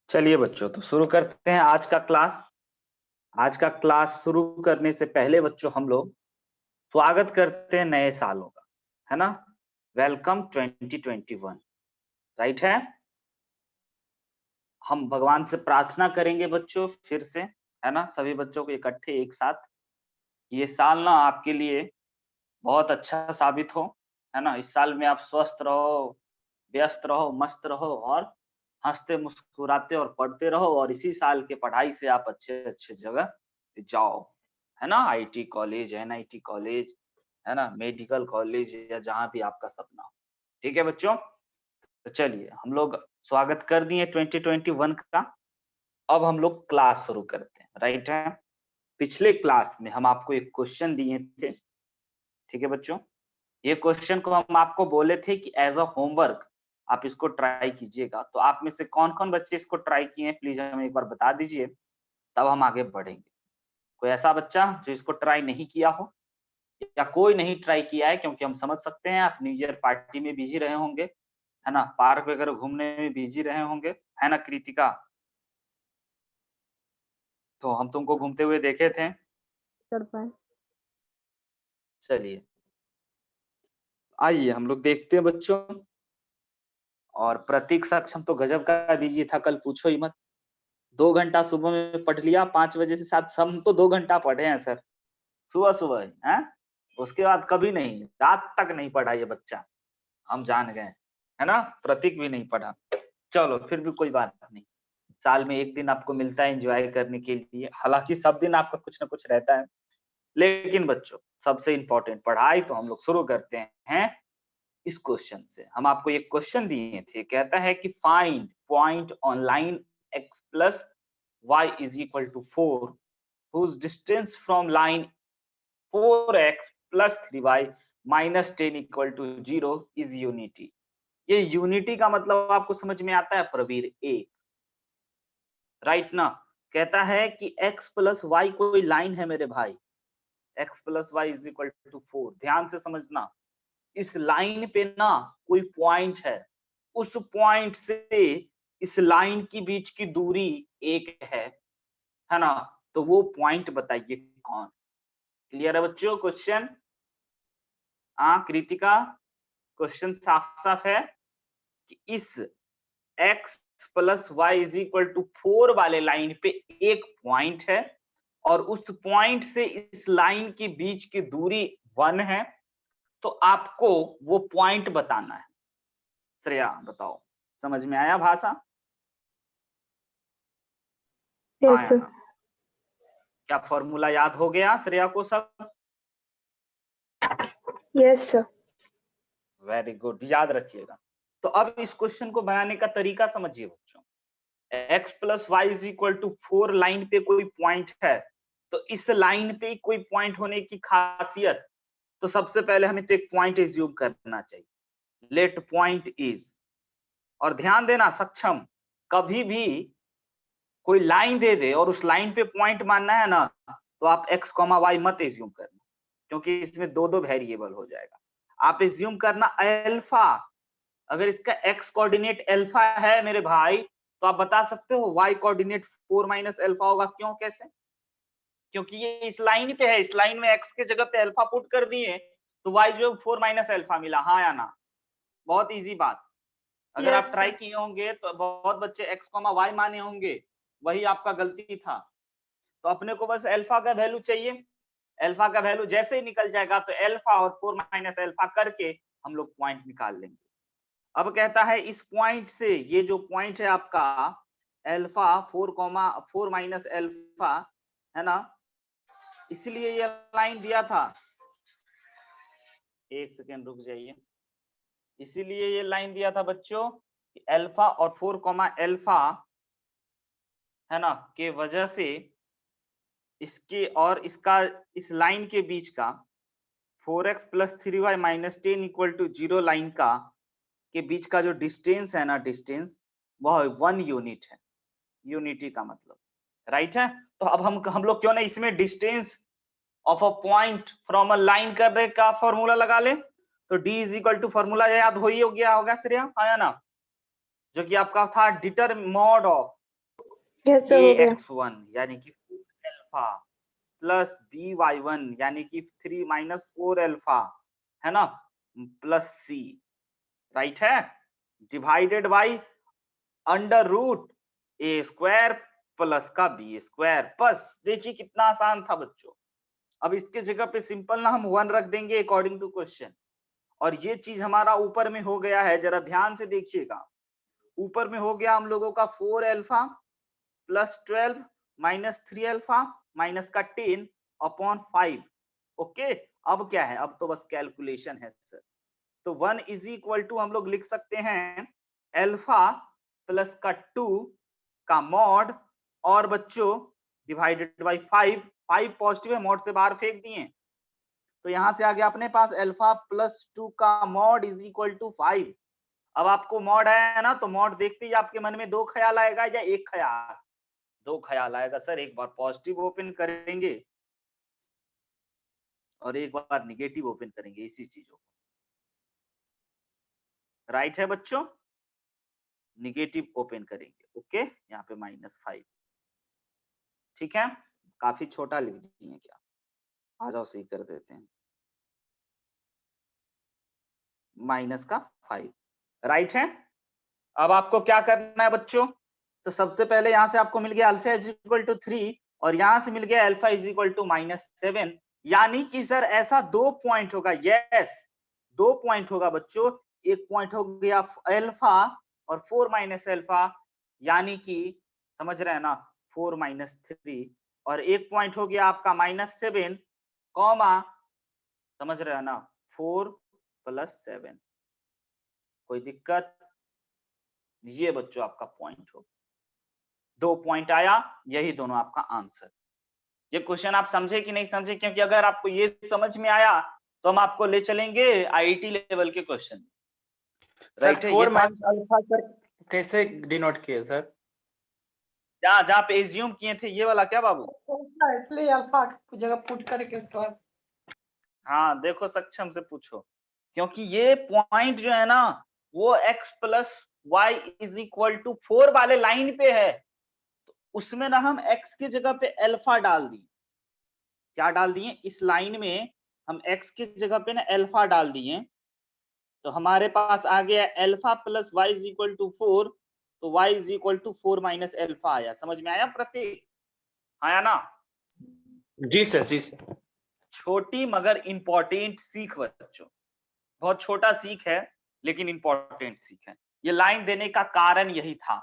चलिए बच्चों, तो शुरू करते हैं आज का क्लास। आज का क्लास शुरू करने से पहले बच्चों हम लोग स्वागत करते हैं नए सालों का, है ना। वेलकम 2021, राइट है। हम भगवान से प्रार्थना करेंगे बच्चों फिर से, है ना, सभी बच्चों को इकट्ठे एक साथ। ये साल ना आपके लिए बहुत अच्छा साबित हो, है ना। इस साल में आप स्वस्थ रहो, व्यस्त रहो, मस्त रहो और हंसते मुस्कुराते और पढ़ते रहो, और इसी साल के पढ़ाई से आप अच्छे अच्छे जगह जाओ, है ना। आईटी कॉलेज, एनआईटी कॉलेज, है ना, मेडिकल कॉलेज या जहां भी आपका सपना हो। ठीक है बच्चों, तो चलिए हम लोग स्वागत कर दिए 2021 का। अब हम लोग क्लास शुरू करते हैं, राइट है। पिछले क्लास में हम आपको एक क्वेश्चन दिए थे, ठीक है बच्चों। ये क्वेश्चन को हम आपको बोले थे कि एज अ होमवर्क आप इसको ट्राई कीजिएगा। तो आप में से कौन-कौन बच्चे इसको ट्राई किए हैं, प्लीज हमें एक बार बता दीजिए, तब हम आगे बढ़ेंगे। कोई ऐसा बच्चा जो इसको ट्राई नहीं किया हो, या कोई नहीं ट्राई किया है, क्योंकि हम समझ सकते हैं आप न्यू ईयर पार्टी में बिजी रहे होंगे, है ना, पार्क वगैरह घूमने में बिजी रहे होंगे, है ना कृतिका। तो हम तुमको घूमते हुए देखे थे। कर पाए। चलिए आइए हम लोग देखते हैं बच्चों। और प्रतीक सक्षम तो गजब का बिजी था, कल पूछो ही मत। 2 घंटा सुबह में पढ़ लिया, 5 बजे से 7, हम तो 2 घंटा पढ़े हैं सर, सुबह सुबह है। उसके बाद कभी नहीं, रात तक नहीं पढ़ा ये बच्चा, हम जान गए, है ना। प्रतीक भी नहीं पढ़ा। चलो फिर भी कोई बात नहीं, साल में एक दिन आपको मिलता है एंजॉय करने के लिए, हालांकि सब दिन आपका कुछ ना कुछ रहता है। लेकिन बच्चों सबसे इंपॉर्टेंट पढ़ाई, तो हम लोग शुरू करते हैं इस क्वेश्चन से। हम आपको एक क्वेश्चन दिए थे, कहता है कि find point on line x plus y is equal to 4 whose distance from line 4x plus 3y minus 10 equal to 0 is unity। ये यूनिटी का मतलब आपको समझ में आता है प्रवीर? एक, राइट ना। कहता है कि x प्लस वाई कोई लाइन है मेरे भाई, x plus y is equal to 4। ध्यान से समझना, इस लाइन पे ना कोई पॉइंट है, उस पॉइंट से इस लाइन की बीच की दूरी 1 है ना। तो वो पॉइंट बताइए कौन। क्लियर है बच्चों क्वेश्चन? हाँ कृतिका, क्वेश्चन साफ साफ है कि इस x plus y is equal to 4 वाले लाइन पे एक पॉइंट है, और उस पॉइंट से इस लाइन के बीच की दूरी 1 है। तो आपको वो पॉइंट बताना है। श्रेया बताओ, समझ में आया भाषा? हाँ यस या सर। ना? क्या फॉर्मूला याद हो गया श्रेया को सब? Yes sir. वेरी गुड, याद रखिएगा। तो अब इस क्वेश्चन को बनाने का तरीका समझिए बच्चों। x plus y is equal to 4 line पे कोई पॉइंट है, तो इस लाइन पे कोई पॉइंट होने की खासियत, तो सबसे पहले हमें तो एक पॉइंट एज्यूम करना चाहिए। लेट पॉइंट इज, और ध्यान देना सक्षम, कभी भी कोई लाइन दे दे और उस लाइन पे पॉइंट मानना है ना, तो आप x y मत एज्यूम करना, क्योंकि इसमें दो दो वेरिएबल हो जाएगा। आप एज्यूम करना अल्फा। अगर इसका x कोऑर्डिनेट अल्फा है मेरे भाई, तो आप बता सकते हो y कोऑर्डिनेट 4 माइनस अल्फा होगा। क्यों, कैसे? क्योंकि ये इस लाइन पे है, इस लाइन में x के जगह पे अल्फा पुट कर दिए, तो y जो 4 माइनस अल्फा मिला। हाँ या ना? बहुत इजी बात। अगर आप ट्राई किए होंगे तो बहुत बच्चे x y माने होंगे, वही आपका गलती था। तो अपने को बस अल्फा का वैल्यू चाहिए। अल्फा का वैल्यू जैसे ही निकल जाएगा तो अल्फा और 4 माइनस अल्फा करके हम लोग पॉइंट निकाल लेंगे। अब कहता है इस पॉइंट से, ये जो पॉइंट है आपका अल्फा 4 माइनस अल्फा, है ना, इसलिए ये लाइन दिया था। एक सेकेंड रुक जाइए। इसीलिए ये लाइन दिया था बच्चों कि अल्फा और 4 अल्फा, है ना, के वजह से इसके और इसका, इस लाइन के बीच का 4x plus 3y minus 10 equal to 0 line का के बीच का जो डिस्टेंस है ना, डिस्टेंस वह 1 यूनिट है। यूनिटी का मतलब, राइट है। तो अब हम लोग क्यों ना इसमें distance of a point from a line करने का फॉर्मूला लगा ले। तो d is equal to formula याद हो ही हो गया होगा श्रेया, आया ना, जो कि आपका था डिटर mod of yes sir, A हो गया। एक्स वन यानी कि alpha plus B Y one यानी कि 3 माइनस 4 अल्फा, है ना, प्लस सी, राइट है, divided by under root A square plus का बी स्क्वायर। बस देखिए कितना आसान था बच्चों। अब इसके जगह पे सिंपल ना हम 1 रख देंगे अकॉर्डिंग टू क्वेश्चन, और ये चीज हमारा ऊपर में हो गया है, जरा ध्यान से देखिएगा। ऊपर में हो गया हम लोगों का 4 alpha plus 12 minus 3 alpha minus का 10 अपॉन 5। ओके, अब क्या है, अब तो बस कैलकुलेशन है सर। तो 1 इज इक्वल टू हम लोग लिख सकते हैं अल्फा प्लस का 2 का मॉड, और बच्चों डिवाइडेड बाई 5। 5 पॉजिटिव है, मॉड से बाहर फेंक दिए, तो यहां से आ गया अपने पास अल्फा प्लस 2 का मॉड इज इक्वल टू 5। अब आपको मॉड है ना, तो मॉड देखते ही आपके मन में दो ख्याल आएगा या एक ख्याल? दो ख्याल आएगा सर। एक बार पॉजिटिव ओपन करेंगे और एक बार निगेटिव ओपन करेंगे इसी चीजों को, राइट है बच्चों? निगेटिव ओपन करेंगे, ओके, यहाँ पे -5, ठीक है। काफी छोटा लिख दिए क्या? आ जाओ सही कर देते हैं, -5, राइट है। अब आपको क्या करना है बच्चों? तो सबसे पहले यहां से आपको मिल गया अल्फा इज इक्वल टू 3 और यहां से मिल गया अल्फा इज इक्वल टू -7, यानी कि सर ऐसा 2 पॉइंट होगा। यस, 2 पॉइंट होगा बच्चों। एक पॉइंट हो गया अल्फा और 4 माइनस अल्फा, यानी कि समझ रहे हैं ना, 4 माइनस 3, और एक पॉइंट हो गया आपका -7 कॉमा, समझ रहे हैं ना, 4 प्लस 7। कोई दिक्कत? ये बच्चों आपका पॉइंट हो, 2 पॉइंट आया, यही दोनों आपका आंसर। ये क्वेश्चन आप समझे कि नहीं समझे? क्योंकि अगर आपको ये समझ में आया तो हम आपको ले चलेंगे आईआईटी लेवल के क्वेश्चन, राइट है। 4 माइनस अल्फा सर कैसे डिनोट किए सर? जहाँ जहाँ पे एज्यूम किए थे ये वाला क्या बाबू? इसलिए अल्फा की जगह पुट करके उसके बाद हाँ देखो, सक्षम से पूछो, क्योंकि ये पॉइंट जो है ना वो x plus y is equal to 4 वाले लाइन पे है, तो उसमें ना हम x की जगह पे अल्फा डाल दिए। क्या डाल दिए? इस लाइन में हम x की जगह पे ना अल्फा डाल दिए, तो हमारे पास आ गया alpha plus y is equal to 4, तो y is equal to 4 minus alpha आया। समझ में आया प्रतीक? आया ना? जी सर, जी सर। छोटी मगर इंपॉर्टेंट सीख बच्चों, बहुत छोटा सीख है लेकिन इंपॉर्टेंट सीख है। ये लाइन देने का कारण यही था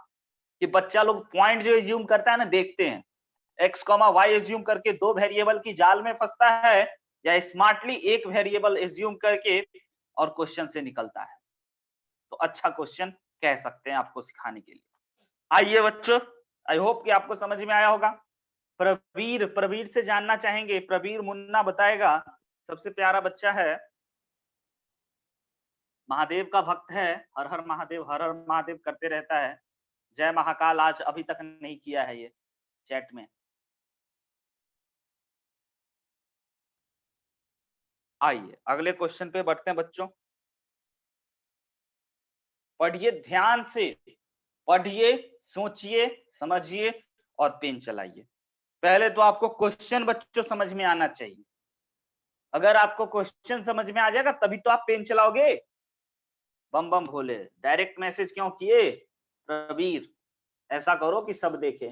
कि बच्चा लोग पॉइंट जो एज्यूम करता है ना, देखते हैं x, y एज्यूम करके दो वेरिएबल की जाल में फंसता है, या स्मार्टली एक वेरिएबल एज्यूम करके और क्वेश्चन से निकलता है। तो अच्छा क्वेश्चन कह सकते हैं आपको सिखाने के लिए। आइए बच्चों, आई होप कि आपको समझ में आया होगा। प्रवीर से जानना चाहेंगे, प्रवीर मुन्ना बताएगा, सबसे प्यारा बच्चा है, महादेव का भक्त है, हर हर महादेव हर हर महादेव करते रहता है। जय महाकाल आज अभी तक नहीं किया है ये चैट में। आइए अगले क्वेश्चन पे बढ़ते हैं बच्चों। पढ़िए ध्यान से, पढ़िए, सोचिए, समझिए और पेन चलाइए। पहले तो आपको क्वेश्चन बच्चों समझ में आना चाहिए। अगर आपको क्वेश्चन समझ में आ जाएगा तभी तो आप पेन चलाओगे। बम बम भोले, डायरेक्ट मैसेज क्यों किए प्रवीर? ऐसा करो कि सब देखे।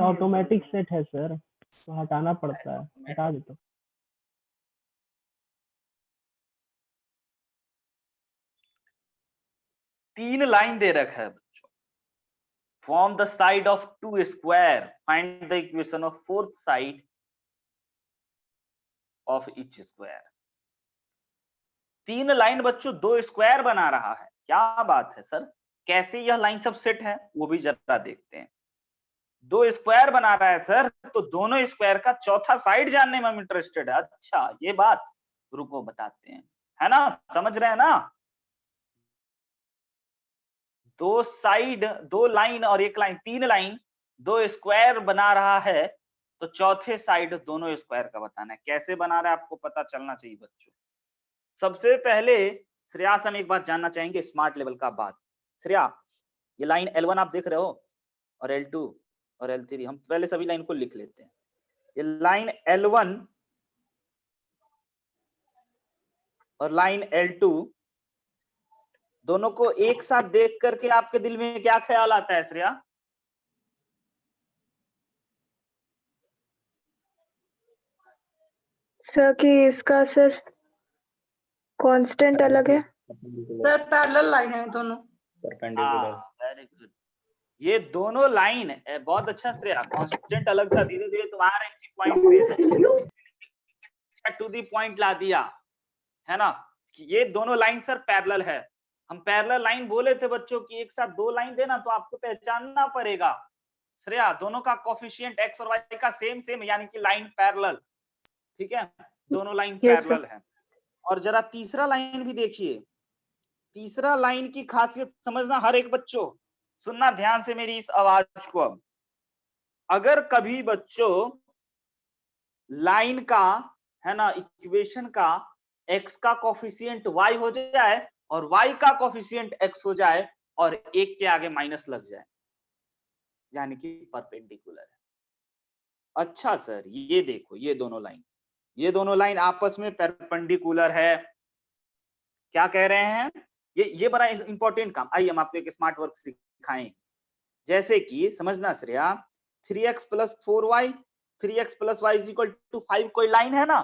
ऑटोमेटिक सेट है सर, तो हटाना पड़ता है, हटा देता हूँ। तीन लाइन दे रखा है बच्चों। Form the side of two square, find the equation of fourth side of each square. तीन लाइन बच्चों दो स्क्वायर बना रहा है, क्या बात है सर, कैसे यह लाइन सब सेट है वो भी जरा देखते हैं। दो स्क्वायर बना रहा है सर, तो दोनों स्क्वायर का चौथा साइड जानने में हम इंटरेस्टेड है। अच्छा ये बात, रुको बताते हैं, है ना, समझ रहे हैं ना। दो साइड, दो लाइन और एक लाइन, तीन लाइन, दो स्क्वायर बना रहा है, तो चौथे साइड दोनों स्क्वायर का बताना है। कैसे बना रहा है आपको पता चलना चाहिए बच्चों। सबसे पहले श्रेया से हम एक बात जानना चाहेंगे, स्मार्ट लेवल का बात। श्रेया ये लाइन L1 आप देख रहे हो और L2 और L3, हम पहले सभी लाइन को लिख लेते हैं। ये लाइन L1 और लाइन L2 दोनों को एक साथ देख करके आपके दिल में क्या ख्याल आता है श्रेया? सर कि इसका सर कांस्टेंट अलग है। सर पैरेलल लाइन है दोनों। परपेंडिकुलर। Very good. ये दोनों लाइन बहुत अच्छा श्रेया, कांस्टेंट अलग था, धीरे धीरे तुम्हारा पॉइंट टू दी पॉइंट ला दिया है ना। ये दोनों लाइन सर पैरेलल है। हम पैरेलल लाइन बोले थे बच्चों की एक साथ दो लाइन देना तो आपको पहचानना पड़ेगा श्रेया, दोनों का कोफिशिएंट x और y का सेम सेम, यानी कि लाइन पैरेलल। ठीक है, दोनों लाइन पैरेलल है। और जरा तीसरा लाइन भी देखिए, तीसरा लाइन की खासियत समझना हर एक बच्चों, सुनना ध्यान से मेरी इस आवाज को। अब अगर कभी बच्चों लाइन का है ना इक्वेशन का x का कोफिशिएंट y हो जाए और y का कोफिशिएंट x हो जाए और एक के आगे माइनस लग जाए, यानी कि परपेंडिकुलर है। अच्छा सर, ये देखो ये दोनों लाइन आपस में परपेंडिकुलर है। क्या कह रहे हैं? ये बड़ा इंपॉर्टेंट काम। आइए हम आपको एक स्मार्ट वर्क सिखाएं। जैसे कि समझना Shreya, 3x + 4y 3x + y = 5 कोई लाइन है ना,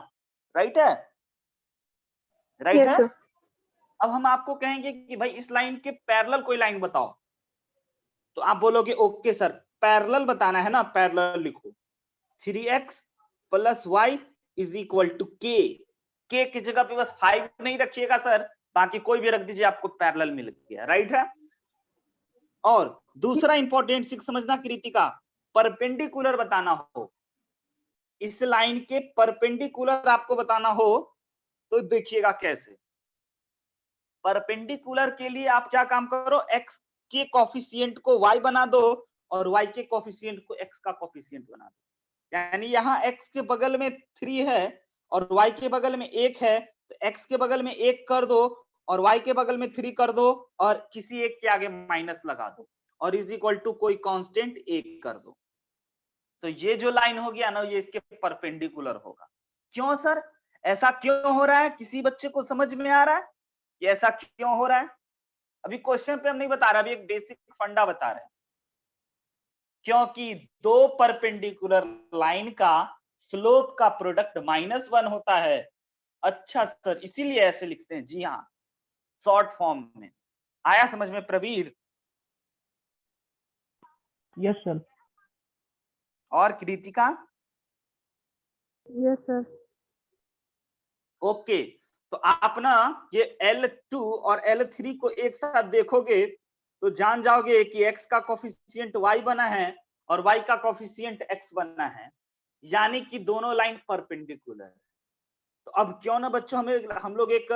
राइट है? राइट है। अब हम आपको कहेंगे कि भाई इस लाइन के पैरेलल कोई लाइन बताओ, तो आप बोलोगे ओके सर पैरेलल बताना है ना, पैरेलल लिखो 3x + y = k। k की जगह पे बस 5 नहीं रखिएगा सर, बाकी कोई भी रख दीजिए, आपको पैरेलल मिल गया, राइट है। और दूसरा इंपॉर्टेंट सिक्स समझना कृतिका, परपेंडिकुलर बताना हो, इस लाइन के परपेंडिकुलर आपको बताना हो तो देखिएगा कैसे। परपेंडिकुलर के लिए आप क्या काम करो, x के कोफिशिएंट को y बना दो और y के कोफिशिएंट को x का कोफिशिएंट बना दो। यानी यहाँ x के बगल में 3 है और y के बगल में 1 है, तो x के बगल में 1 कर दो और y के बगल में 3 कर दो और किसी एक के आगे माइनस लगा दो और इज इक्वल टू कोई कांस्टेंट 1 कर दो। तो ये जो लाइन हो गया ना, ये इसके परपेंडिकुलर होगा। क्यों सर ऐसा क्यों हो रहा है? किसी बच्चे को समझ में आ रहा है कि ऐसा क्यों हो रहा है? अभी क्वेश्चन पे हम नहीं बता रहे, अभी एक बेसिक फंडा बता रहे हैं। क्योंकि दो परपेंडिकुलर लाइन का स्लोप का प्रोडक्ट -1 होता है। अच्छा सर, इसीलिए ऐसे लिखते हैं। जी हाँ, शॉर्ट फॉर्म में आया समझ में प्रवीर? Yes sir. और कृतिका? Yes sir. ओके, तो आप ना ये L2 और L3 को एक साथ देखोगे तो जान जाओगे कि x का कोफिशिएंट y बना है और y का कोफिशिएंट x बना है, यानी कि दोनों लाइन परपेंडिकुलर है। तो अब क्यों ना बच्चों हम लोग एक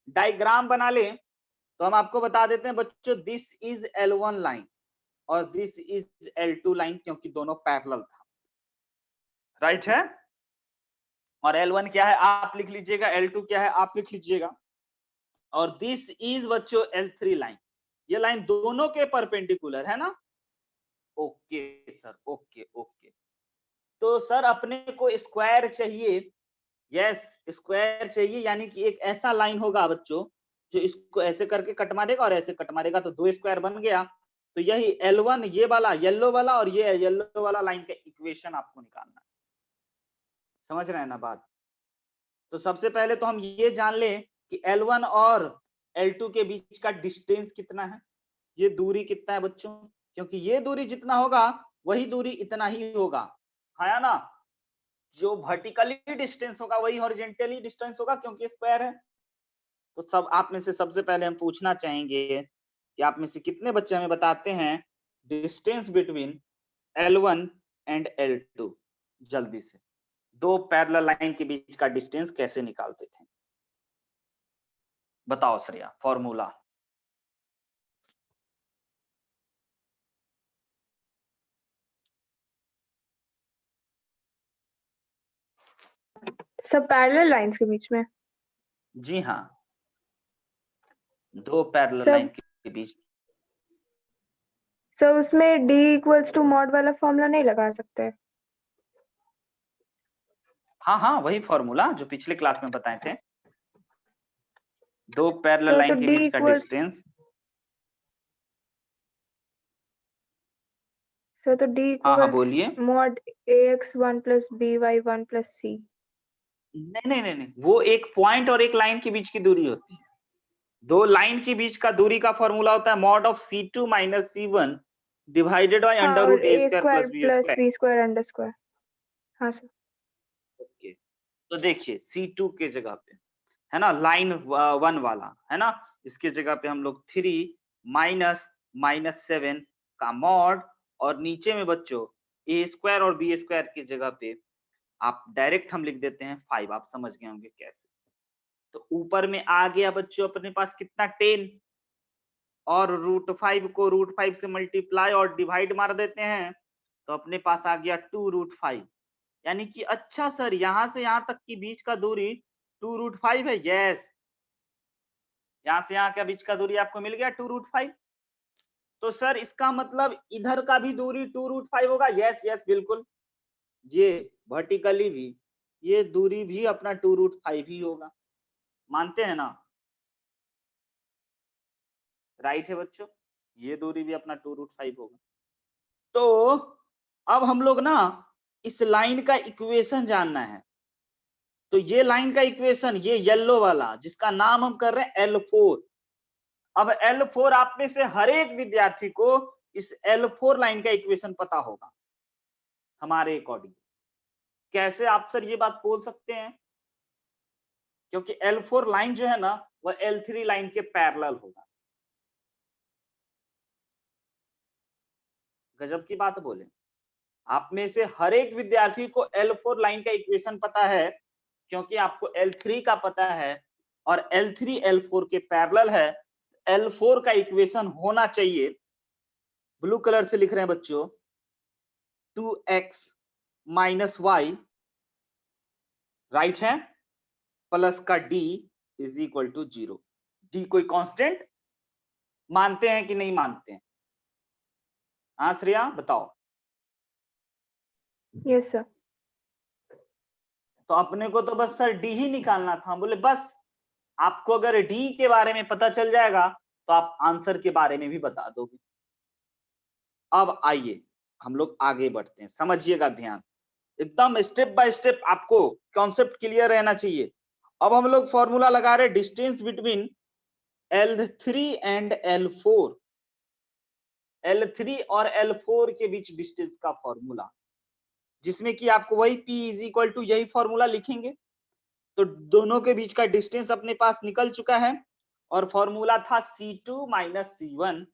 डायग्राम बना ले, तो हम आपको बता देते हैं बच्चों, दिस इज L1 लाइन और दिस इज L2 लाइन, क्योंकि दोनों पैरेलल था, राइट है। और L1 क्या है आप लिख लीजिएगा, L2 क्या है आप लिख लीजिएगा, और दिस इज बच्चों L3 लाइन। ये लाइन दोनों के परपेंडिकुलर है ना। Okay sir, okay okay. तो सर अपने को स्क्वायर चाहिए, यस स्क्वायर चाहिए, यानी कि एक ऐसा लाइन होगा बच्चों जो इसको ऐसे करके कट मारेगा और ऐसे कट मारेगा, तो 2 स्क्वायर बन गया। तो यही L1 ये वाला येलो वाला और ये येलो वाला लाइन का इक्वेशन आपको निकालना है। समझ रहे हैं ना बात? तो सबसे पहले तो हम ये जान लें कि L1 और L2 के बीच का डिस्टेंस कितना है, ये दूरी कितना है बच्चों, क्योंकि ये दूरी जितना होगा वही दूरी इतना ही होगा, है ना। जो वर्टिकली डिस्टेंस होगा वही हॉरिजॉन्टली डिस्टेंस होगा, क्योंकि स्क्वायर है। तो सब आप में से सबसे पहले हम पूछना चाहेंगे कि आप में से कितने बच्चे हमें बताते हैं distance between L1 and L2, जल्दी से। दो पैरेलल लाइन के बीच का डिस्टेंस कैसे निकालते थे, बताओ श्रेया फॉर्मूला। सब पैरेलल लाइंस के बीच में? जी हाँ, दो पैरेलल सब- लाइन के बीच। सर उसमें d इक्वल्स टू मॉड वाला फॉर्मूला नहीं लगा सकते? हाँ हाँ, वही फॉर्मूला जो पिछले क्लास में बताए थे, दो पैरेलल सर लाइन तो के d बीच का इक्वल्स डिस्टेंस। सर तो d हाँ हाँ इक्वल्स बोलिए। Mod ax1 plus by1 plus c। नहीं नहीं नहीं नहीं, वो एक पॉइंट और एक लाइन के बीच की दूरी होती है। दो लाइन के बीच का दूरी का फॉर्मूला होता है mod of C2 minus C1 divided by हाँ, अंडर और root a a square square plus b plus square. b square under square. हाँ सर। ओके, तो देखिए C2 के जगह पे है ना लाइन 1 वाला है ना, इसके जगह पे हम लोग 3 माइनस -7 का मॉड, और नीचे में बच्चों a स्क्वायर और b स्क्वायर की जगह पे आप डायरेक्ट हम लिख देते हैं 5। आप समझ गए होंगे कैसे। तो ऊपर में आ गया बच्चों अपने पास कितना 10, और √5 को √5 से मल्टीप्लाई और डिवाइड मार देते हैं, तो अपने पास आ गया 2√5। यानी कि अच्छा सर यहां से यहां तक की बीच का दूरी 2√5 है। यस, यहां से यहां का बीच का दूरी आपको मिल गया 2√5। तो सर इसका मतलब इधर का भी दूरी 2√5 होगा। यस यस बिल्कुल, ये वर्टिकली भी ये दूरी भी अपना 2√5 ही होगा। मानते हैं ना? राइट है बच्चों, ये दूरी भी अपना 2√5 होगा। तो अब हम लोग ना इस लाइन का इक्वेशन जानना है। तो ये लाइन का इक्वेशन, ये येलो वाला जिसका नाम हम कर रहे हैं L4। अब L4 आप में से हर एक विद्यार्थी को इस L4 लाइन का इक्वेशन पता होगा हमारे अकॉर्डिंग। कैसे आप सर ये बात बोल सकते हैं? क्योंकि L4 लाइन जो है ना वह L3 लाइन के पैरेलल होगा। गजब की बात बोले। आप में से हर एक विद्यार्थी को L4 लाइन का इक्वेशन पता है, क्योंकि आपको L3 का पता है और L3 L4 के पैरेलल है। L4 का इक्वेशन होना चाहिए, ब्लू कलर से लिख रहे हैं बच्चों, 2x माइनस वाई, राइट है, प्लस का d is equal to 0। d कोई कांस्टेंट मानते हैं कि नहीं मानते हैं? हाँ श्रेया बताओ। Yes sir. तो अपने को तो बस सर d ही निकालना था। बोले बस, आपको अगर d के बारे में पता चल जाएगा तो आप आंसर के बारे में भी बता दोगे। अब आइए हम लोग आगे बढ़ते हैं, समझिएगा ध्यान, एकदम स्टेप बाय स्टेप आपको कॉन्सेप्ट क्लियर रहना चाहिए। अब हम लोग फॉर्मूला लगा रहे distance between L3 and L4। L3 और L4 के बीच डिस्टेंस का फॉर्मूला, जिसमें कि आपको वही P इज इक्वल टू यही फॉर्मूला लिखेंगे। तो दोनों के बीच का डिस्टेंस अपने पास निकल चुका है और फॉर्मूला था C2 माइनस C1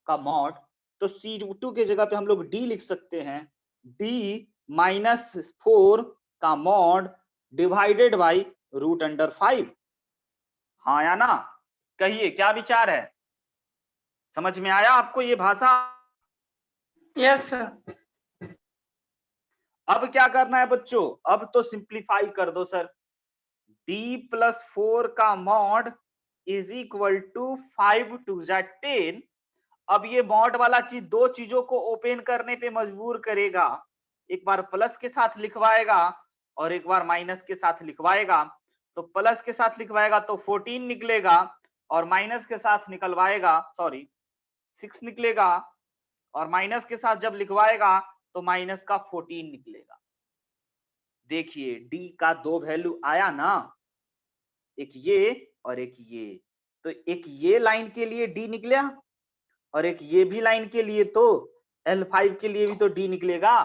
का मॉड। तो C2 के जगह पे हम लोग D लिख सकते हैं, D -4 का मॉड डिवाइडेड बाई √5। हाँ या ना? कहिए क्या विचार है? समझ में आया आपको ये भाषा? Yes sir. अब क्या करना है बच्चों? अब तो सिंप्लीफाई कर दो सर। D+4 का मॉड इज इक्वल टू 5 2 10। अब ये मॉड वाला चीज दो चीजों को ओपन करने पे मजबूर करेगा, एक बार प्लस के साथ लिखवाएगा और एक बार माइनस के साथ लिखवाएगा। तो प्लस के साथ लिखवाएगा तो 14 निकलेगा, और माइनस के साथ निकलवाएगा 6 निकलेगा, और माइनस के साथ जब लिखवाएगा तो माइनस का 14 निकलेगा। देखिए डी का दो वैल्यू आया ना, एक ये और एक ये। तो एक ये लाइन के लिए डी निकला और एक ये भी लाइन के लिए, तो L5 के लिए भी तो D निकलेगा,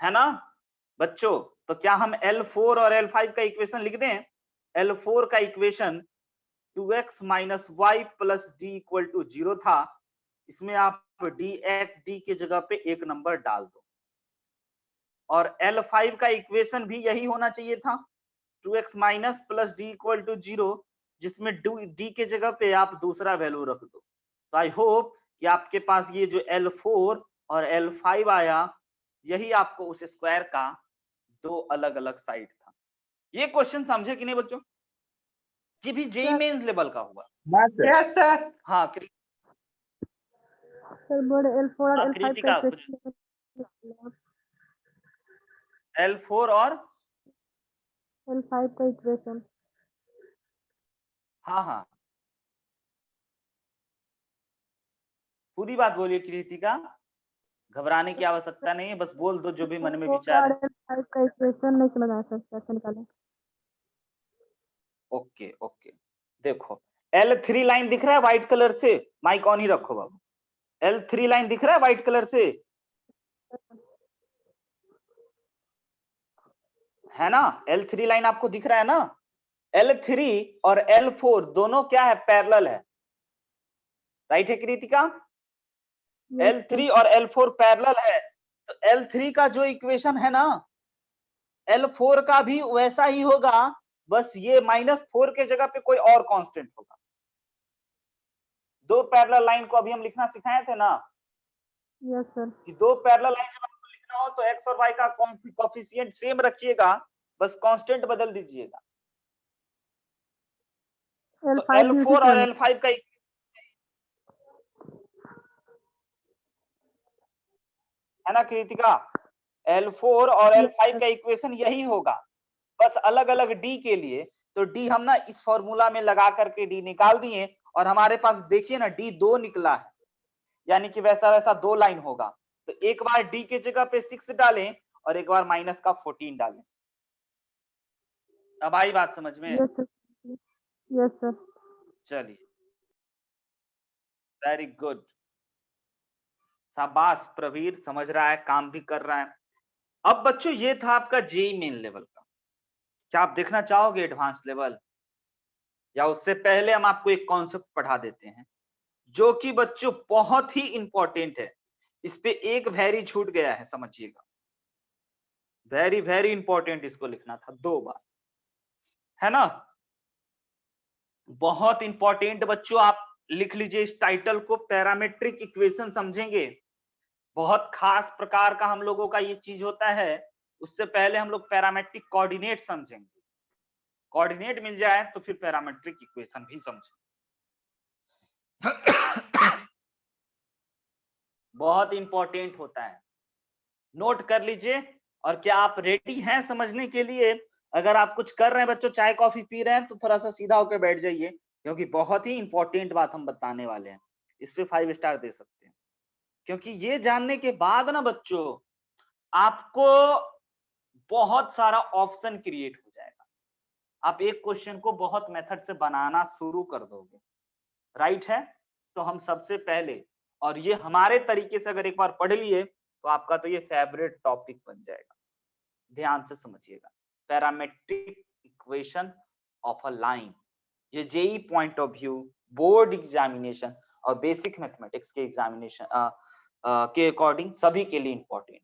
है ना बच्चों? तो क्या हम L4 और L5 का इक्वेशन लिख दें? L4 का equation 2x minus y plus D equal to 0 था। इसमें आप D के जगह पे एक नंबर डाल दो। और L5 का इक्वेशन भी यही होना चाहिए था, 2x minus plus D equal to 0, जिसमें D के जगह पे आप दूसरा वैल्यू रख दो। तो आई होप कि आपके पास ये जो L4 और L5 आया, यही आपको उस स्क्वायर का दो अलग अलग साइड था। ये क्वेश्चन समझे कि नहीं बच्चों? ये भी जेईई मेंस लेवल का हुआ। Yes sir. हाँ सर बोर्ड L4 और L5 का कृतिका कुछ इक्वेशन L4 और L5 का इक्वेशन हाँ हाँ पूरी बात बोलिए कृतिका, घबराने की आवश्यकता नहीं है, बस बोल दो जो भी मन में विचार है। L5 का इक्वेशन नहीं समझ आया सर, कैसे निकालें? ओके ओके, देखो L3 लाइन दिख रहा है व्हाइट कलर से, माइक ऑन ही रखो बाबू। L3 लाइन दिख रहा है व्हाइट कलर से, है ना? L3 लाइन आपको दिख रहा है ना? L3 और L4 दोनों क्या है? पैरेलल है, राइट है कृतिका? L3 और L4 पैरेलल है, तो L3 का जो इक्वेशन है ना, L4 का भी वैसा ही होगा, बस ये -4 के जगह पे कोई और कांस्टेंट होगा। दो पैरेलल लाइन को अभी हम लिखना सिखाए थे ना, यस सर। कि दो पैरेलल लाइन जब आपको लिखना हो तो x और y का कोएफिशिएंट सेम रखिएगा, बस कांस्टेंट बदल दीजिएगा। तो L4 और L5 का है ना कृतिका, L4 और L5 का इक्वेशन यही होगा, बस अलग अलग D के लिए। तो D हम ना इस फॉर्मूला में लगा करके D निकाल दिए, और हमारे पास देखिए ना D 2 निकला है, यानी कि वैसा वैसा 2 लाइन होगा। तो एक बार D के जगह पे 6 डालें और एक बार माइनस का 14 डालें। अब आई बात समझ में? Yes sir. चलिए, वेरी गुड, शाबाश प्रवीर, समझ रहा है, काम भी कर रहा है। अब बच्चों ये था आपका जेईई मेन लेवल का, क्या आप देखना चाहोगे एडवांस लेवल, या उससे पहले हम आपको एक कॉन्सेप्ट पढ़ा देते हैं जो कि बच्चों बहुत ही इंपॉर्टेंट है। इस पे एक वेरी छूट गया है, समझिएगा, वेरी वेरी इंपॉर्टेंट, इसको लिखना था 2 बार, है ना? बहुत इंपॉर्टेंट बच्चों, आप लिख लीजिए इस टाइटल को, पैरामेट्रिक इक्वेशन समझेंगे। बहुत खास प्रकार का हम लोगों का ये चीज होता है, उससे पहले हम लोग पैरामेट्रिक कोऑर्डिनेट समझेंगे, कोऑर्डिनेट मिल जाए तो फिर पैरामेट्रिक इक्वेशन भी समझेंगे। बहुत इंपॉर्टेंट होता है, नोट कर लीजिए। और क्या आप रेडी हैं समझने के लिए? अगर आप कुछ कर रहे हैं बच्चों, चाय कॉफी पी रहे हैं, तो थोड़ा सा सीधा होकर बैठ जाइए, क्योंकि बहुत ही इंपॉर्टेंट बात हम बताने वाले हैं। इस पे 5 स्टार दे सकते हैं, क्योंकि ये जानने के बाद ना बच्चों आपको बहुत सारा ऑप्शन क्रिएट हो जाएगा, आप एक क्वेश्चन को बहुत मेथड से बनाना शुरू कर दोगे, राइट है? तो हम सबसे पहले, और ये हमारे तरीके से अगर एक बार पढ़ लिए तो आपका तो ये फेवरेट टॉपिक बन जाएगा। ध्यान से समझिएगा, parametric equation of a line, ये JEE point of view, board examination और बेसिक मैथमेटिक्स के एग्जामिनेशन के अकॉर्डिंग सभी के लिए इंपॉर्टेंट।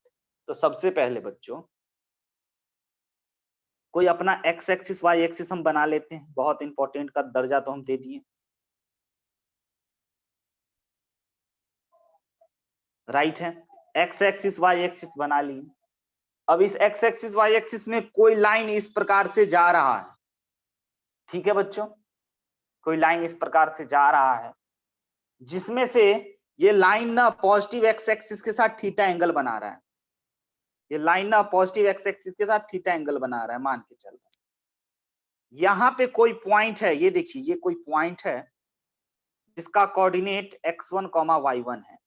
तो सबसे पहले बच्चों कोई अपना एक्स एक्सिस वाई एक्सिस हम बना लेते हैं, बहुत इंपॉर्टेंट का दर्जा तो हम दे दिए, राइट है? एक्स एक्सिस वाई एक्सिस बना ली। अब इस एक्स एक्सिस वाई एक्सिस में कोई लाइन इस प्रकार से जा रहा है, ठीक है बच्चों, कोई लाइन इस प्रकार से जा रहा है, जिसमें से ये लाइन ना पॉजिटिव एक्स एक्सिस के साथ थीटा एंगल बना रहा है, ये लाइन ना पॉजिटिव एक्स एक्सिस के साथ थीटा एंगल बना रहा है, मान के चल रहा है। यहाँ पे कोई पॉइंट है, ये देखिए, ये कोई पॉइंट है जिसका कोऑर्डिनेट x1, y1 है,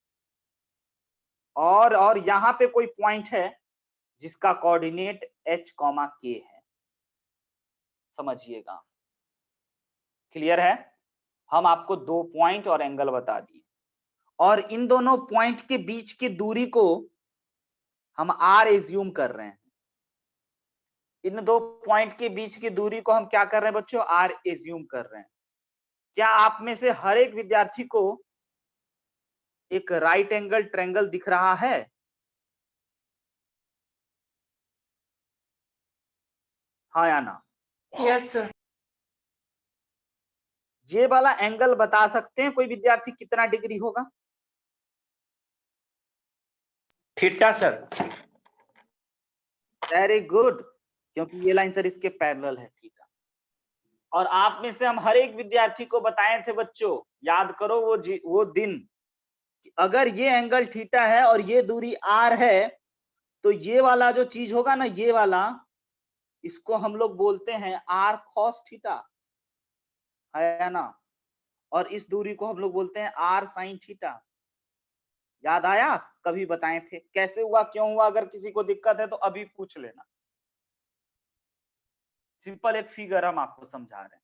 और यहाँ पे कोई पॉइंट है जिसका कोऑर्डिनेट h, k है। समझिएगा, क्लियर है? हम आपको 2 पॉइंट और एंगल बता दिए, और इन दोनों पॉइंट के बीच की दूरी को हम r एज्यूम कर रहे हैं। इन 2 पॉइंट के बीच की दूरी को हम क्या कर रहे हैं बच्चों? r एज्यूम कर रहे हैं। क्या आप में से हर एक विद्यार्थी को एक राइट एंगल ट्रायंगल दिख रहा है? हाँ या ना? Yes sir. ये वाला एंगल बता सकते हैं कोई विद्यार्थी कितना डिग्री होगा? Theta sir. वेरी गुड, क्योंकि ये लाइन सर इसके पैरेलल है, थीटा। और आप में से हम हर एक विद्यार्थी को बताए थे बच्चों, याद करो वो दिन अगर ये एंगल थीटा है और ये दूरी आर है, तो ये वाला जो चीज होगा ना, ये वाला, इसको हम लोग बोलते हैं आर कॉस थीटा, है ना। और इस दूरी को हम लोग बोलते हैं आर साइन थीटा। याद आया? कभी बताए थे कैसे हुआ, क्यों हुआ? अगर किसी को दिक्कत है तो अभी पूछ लेना। सिंपल एक फिगर हम आपको समझा रहे हैं,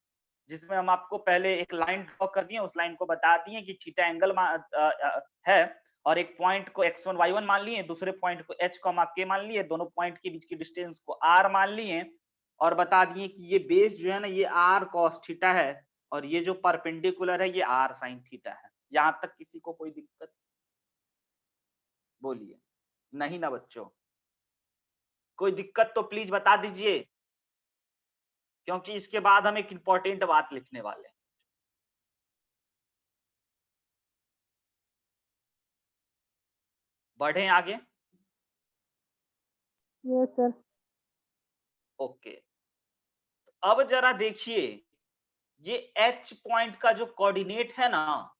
जिसमें हम आपको पहले एक लाइन ड्रॉ कर दिए, उस लाइन को बता दिए कि थीटा एंगल है, और एक पॉइंट को x1 y1 मान लिए, दूसरे पॉइंट को h k मान लिए, दोनों पॉइंट के बीच की डिस्टेंस को r मान लिए, और बता दिए कि ये बेस जो है ना, ये r cos थीटा है, और ये जो परपेंडिकुलर है ये r sin थीटा है। यहां तक किसी को कोई दिक्कत? बोलिए। नहीं ना बच्चों? कोई दिक्कत तो प्लीज बता दीजिए, क्योंकि इसके बाद हम एक इंपॉर्टेंट बात लिखने वाले हैं। बढ़े आगे? Yes sir. ओके, अब जरा देखिए, ये H पॉइंट का जो कोऑर्डिनेट है ना,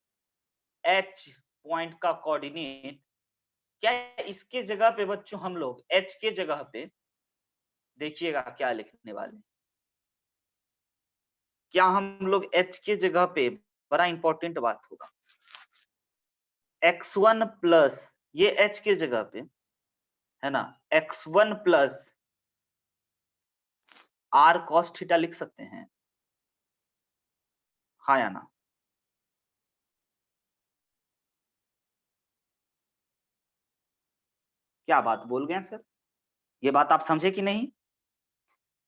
H पॉइंट का कोऑर्डिनेट, क्या इसके जगह पे बच्चों हम लोग H के जगह पे देखिएगा क्या लिखने वाले, क्या हम लोग H के जगह पे, बड़ा इंपॉर्टेंट बात होगा, x1 प्लस, ये H के जगह पे है ना, x1 plus r cos theta लिख सकते हैं, हाँ या ना? क्या बात बोल गए सर? ये बात आप समझे कि नहीं?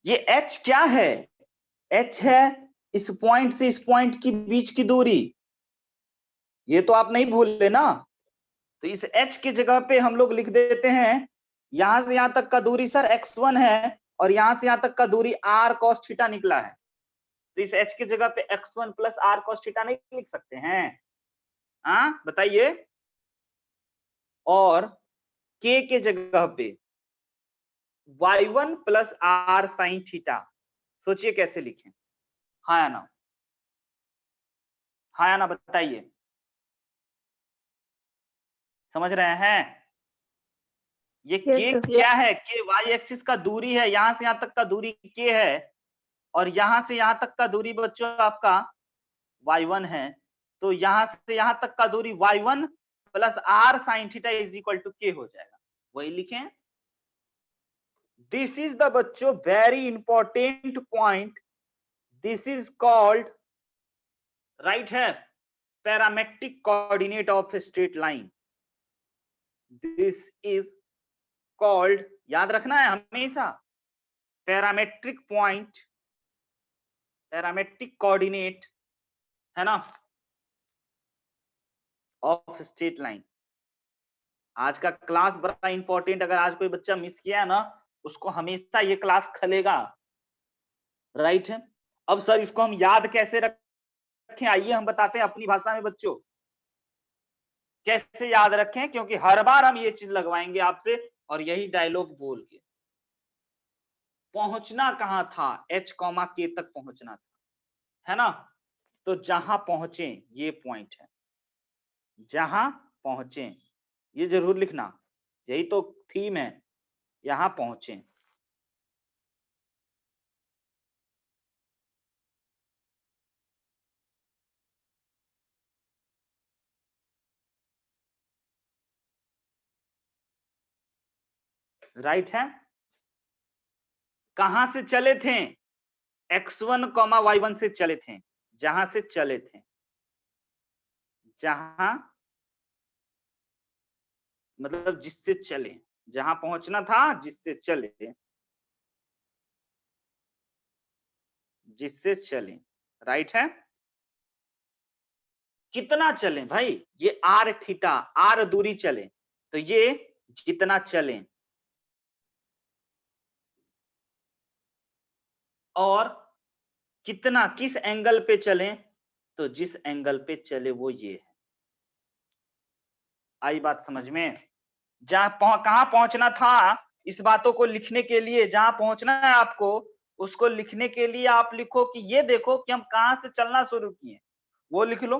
ये h क्या है? h है इस पॉइंट से इस पॉइंट की बीच की दूरी, ये तो आप नहीं भूले ना। तो इस h की जगह पे हम लोग लिख देते हैं, यहां से यहां तक का दूरी सर x1 है, और यहां से यहां तक का दूरी r cos थीटा निकला है। तो इस h की जगह पे x1 plus r cos theta नहीं लिख सकते हैं? हाँ बताइए। और k के जगह पे y1 plus r sine theta, सोचिए कैसे लिखें? हाँ या ना? हाँ या ना बताइए, समझ रहे हैं? ये Yes, k sir. क्या है? k y एक्सिस का दूरी है, यहां से यहां तक का दूरी k है, और यहां से यहां तक का दूरी बच्चों आपका y1 है। तो यहां से यहां तक का दूरी y1 plus r sine theta is equal to k हो जाएगा। वही लिखें। दिस इज द बच्चों very important point, this is called, right है, parametric coordinate of straight line. This is called, याद रखना है हमेशा, पैरामेट्रिक पॉइंट, पैरामेट्रिक कोऑर्डिनेट, है ना, ऑफ स्ट्रेट लाइन। आज का क्लास बड़ा इंपॉर्टेंट, अगर आज कोई बच्चा मिस किया है ना, उसको हमेशा ये क्लास खलेगा, राइट है। अब सर इसको हम याद कैसे रखें, आइए हम बताते हैं अपनी भाषा में बच्चों, कैसे याद रखें, क्योंकि हर बार हम ये चीज लगवाएंगे आपसे, और यही डायलॉग बोल के पहुंचना कहां था, h, k तक पहुंचना था, है ना। तो जहां पहुंचे, ये पॉइंट है, जहां पहुंचे, ये जरूर लिखना, यही तो थीम है, यहां पहुंचे। राइट है। कहां से चले थे? x1, y1 से चले थे, जहां से चले थे, जहां मतलब जिससे चले, जहां पहुंचना था जिससे चले, जिससे चले, राइट है। कितना चले भाई? ये r थीटा, r दूरी चले, तो ये जितना चले, और कितना, किस एंगल पे चले, तो जिस एंगल पे चले वो ये है। आई बात समझ में? कहां पहुंचना था, इस बातों को लिखने के लिए, जहां पहुंचना है आपको उसको लिखने के लिए आप लिखो कि ये देखो कि हम कहां से चलना शुरू किए, वो लिख लो,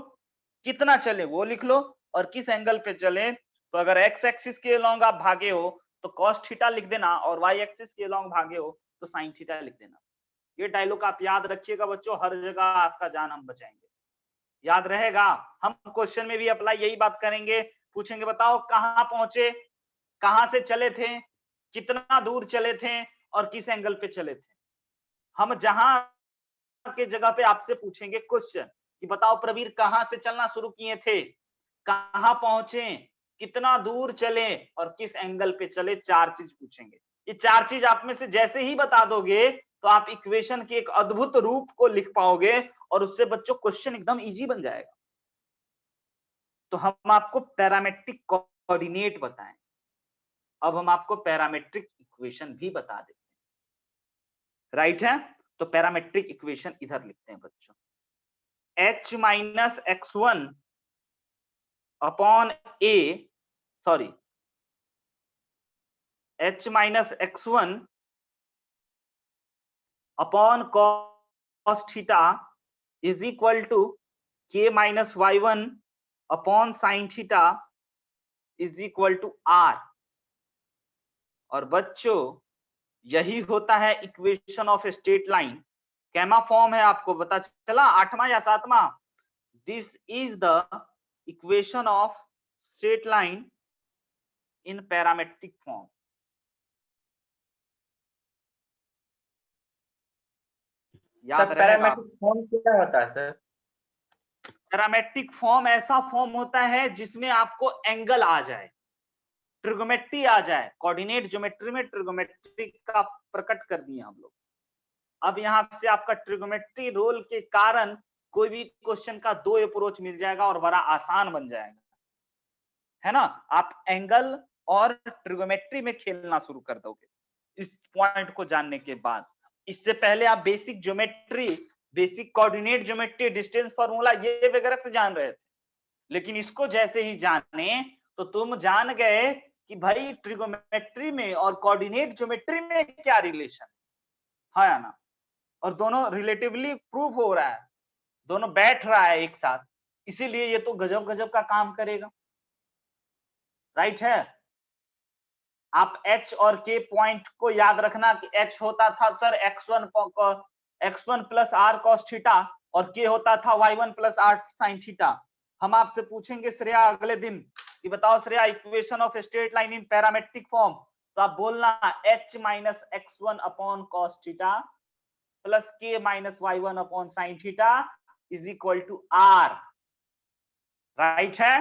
कितना चले वो लिख लो, और किस एंगल पे चले, तो अगर एक्स एक्सिस के अलोंग आप भागे हो तो कॉस थीटा लिख देना, और वाई एक्सिस के अलोंग भागे हो तो साइन थीटा लिख देना। ये डायलॉग आप याद रखिएगा बच्चों, हर जगह आपका जान हम बचाएंगे, याद रहेगा। हम क्वेश्चन में भी अप्लाई यही बात करेंगे, पूछेंगे बताओ कहां पहुंचे, कहां से चले थे, कितना दूर चले थे और किस एंगल पे चले थे। हम जहां के जगह पे आपसे पूछेंगे क्वेश्चन कि बताओ प्रवीर कहां से चलना शुरू किए थे, कहां पहुंचे, कितना दूर चले और किस एंगल पे चले, 4 चीज पूछेंगे। ये 4 चीज आप में से जैसे ही बता दोगे तो आप इक्वेशन के एक अद्भुत रूप को लिख पाओगे और उससे बच्चों क्वेश्चन एकदम इजी बन जाएगा। तो हम आपको पैरामेट्रिक कोऑर्डिनेट बताएं, अब हम आपको पैरामेट्रिक इक्वेशन भी बता देते हैं, राइट है। तो पैरामेट्रिक इक्वेशन इधर लिखते हैं बच्चों, h minus x1 upon a, sorry h minus x1 upon cos theta is equal to k minus y1 upon sine theta is equal to r। और बच्चों यही होता है इक्वेशन ऑफ स्ट्रेट लाइन। कैमा फॉर्म है आपको पता चला, 8वां या 7वां। This is the equation of straight line in parametric form. याद सर रहेगा। पैरामेट्रिक फॉर्म क्या होता है सर? पैरामेट्रिक फॉर्म ऐसा फॉर्म होता है जिसमें आपको एंगल आ जाए, ट्रिगोमेट्री आ जाए, कोऑर्डिनेट ज्योमेट्री में ट्रिगोमेट्री का प्रकट कर दिए हम लोग। अब यहां से आपका ट्रिगोमेट्री रोल के कारण कोई भी क्वेश्चन का 2 अप्रोच मिल जाएगा और बड़ा आसान बन जाएगा, है ना। आप एंगल और ट्रिगोमेट्री में खेलना शुरू कर दोगे इस पॉइंट को जानने के बाद। इससे पहले आप basic geometry, basic coordinate geometry, distance formula ये वगैरह से जान रहे थे, लेकिन इसको जैसे ही जाने तो तुम जान गए कि भाई ट्रिगोमेट्री में और कोऑर्डिनेट ज्योमेट्री में क्या रिलेशन है ना, और दोनों रिलेटिवली प्रूफ हो रहा है, दोनों बैठ रहा है एक साथ, इसीलिए ये तो गजब गजब का काम करेगा, राइट है। आप h और k पॉइंट को याद रखना कि h होता था sir x1 plus r cos theta और k होता था y1 plus r sin theta. हम आपसे पूछेंगे श्रेया अगले दिन कि बताओ Shreya equation of straight line in parametric form, तो आप बोलना h minus x1 upon cos theta plus k minus y1 upon sin theta is equal to r, right है।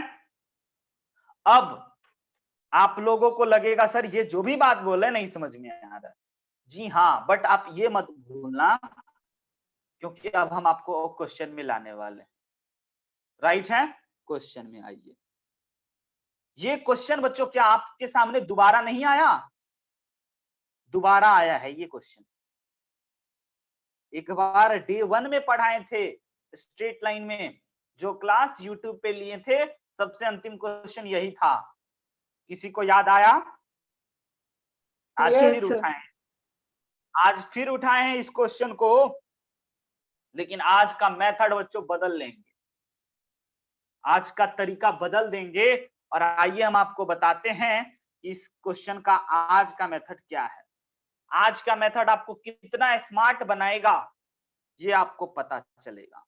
अब आप लोगों को लगेगा सर ये जो भी बात बोले नहीं समझ में आ रहा है, जी हाँ, बट आप ये मत भूलना क्योंकि अब हम आपको क्वेश्चन में लाने वाले, राइट है। क्वेश्चन में आइए, ये क्वेश्चन बच्चों क्या आपके सामने दोबारा नहीं आया, दोबारा आया है ये क्वेश्चन। एक बार डे 1 में पढ़ाए थे स्ट्रेट लाइन में, जो क्लास यूट्यूब पे लिए थे, सबसे अंतिम क्वेश्चन यही था। किसी को याद आया? आज Yes, फिर sir. उठाए, आज फिर उठाए हैं इस क्वेश्चन को, लेकिन आज का मेथड बच्चों बदल लेंगे, आज का तरीका बदल देंगे। और आइए हम आपको बताते हैं कि इस क्वेश्चन का आज का मेथड क्या है। आज का मेथड आपको कितना स्मार्ट बनाएगा ये आपको पता चलेगा।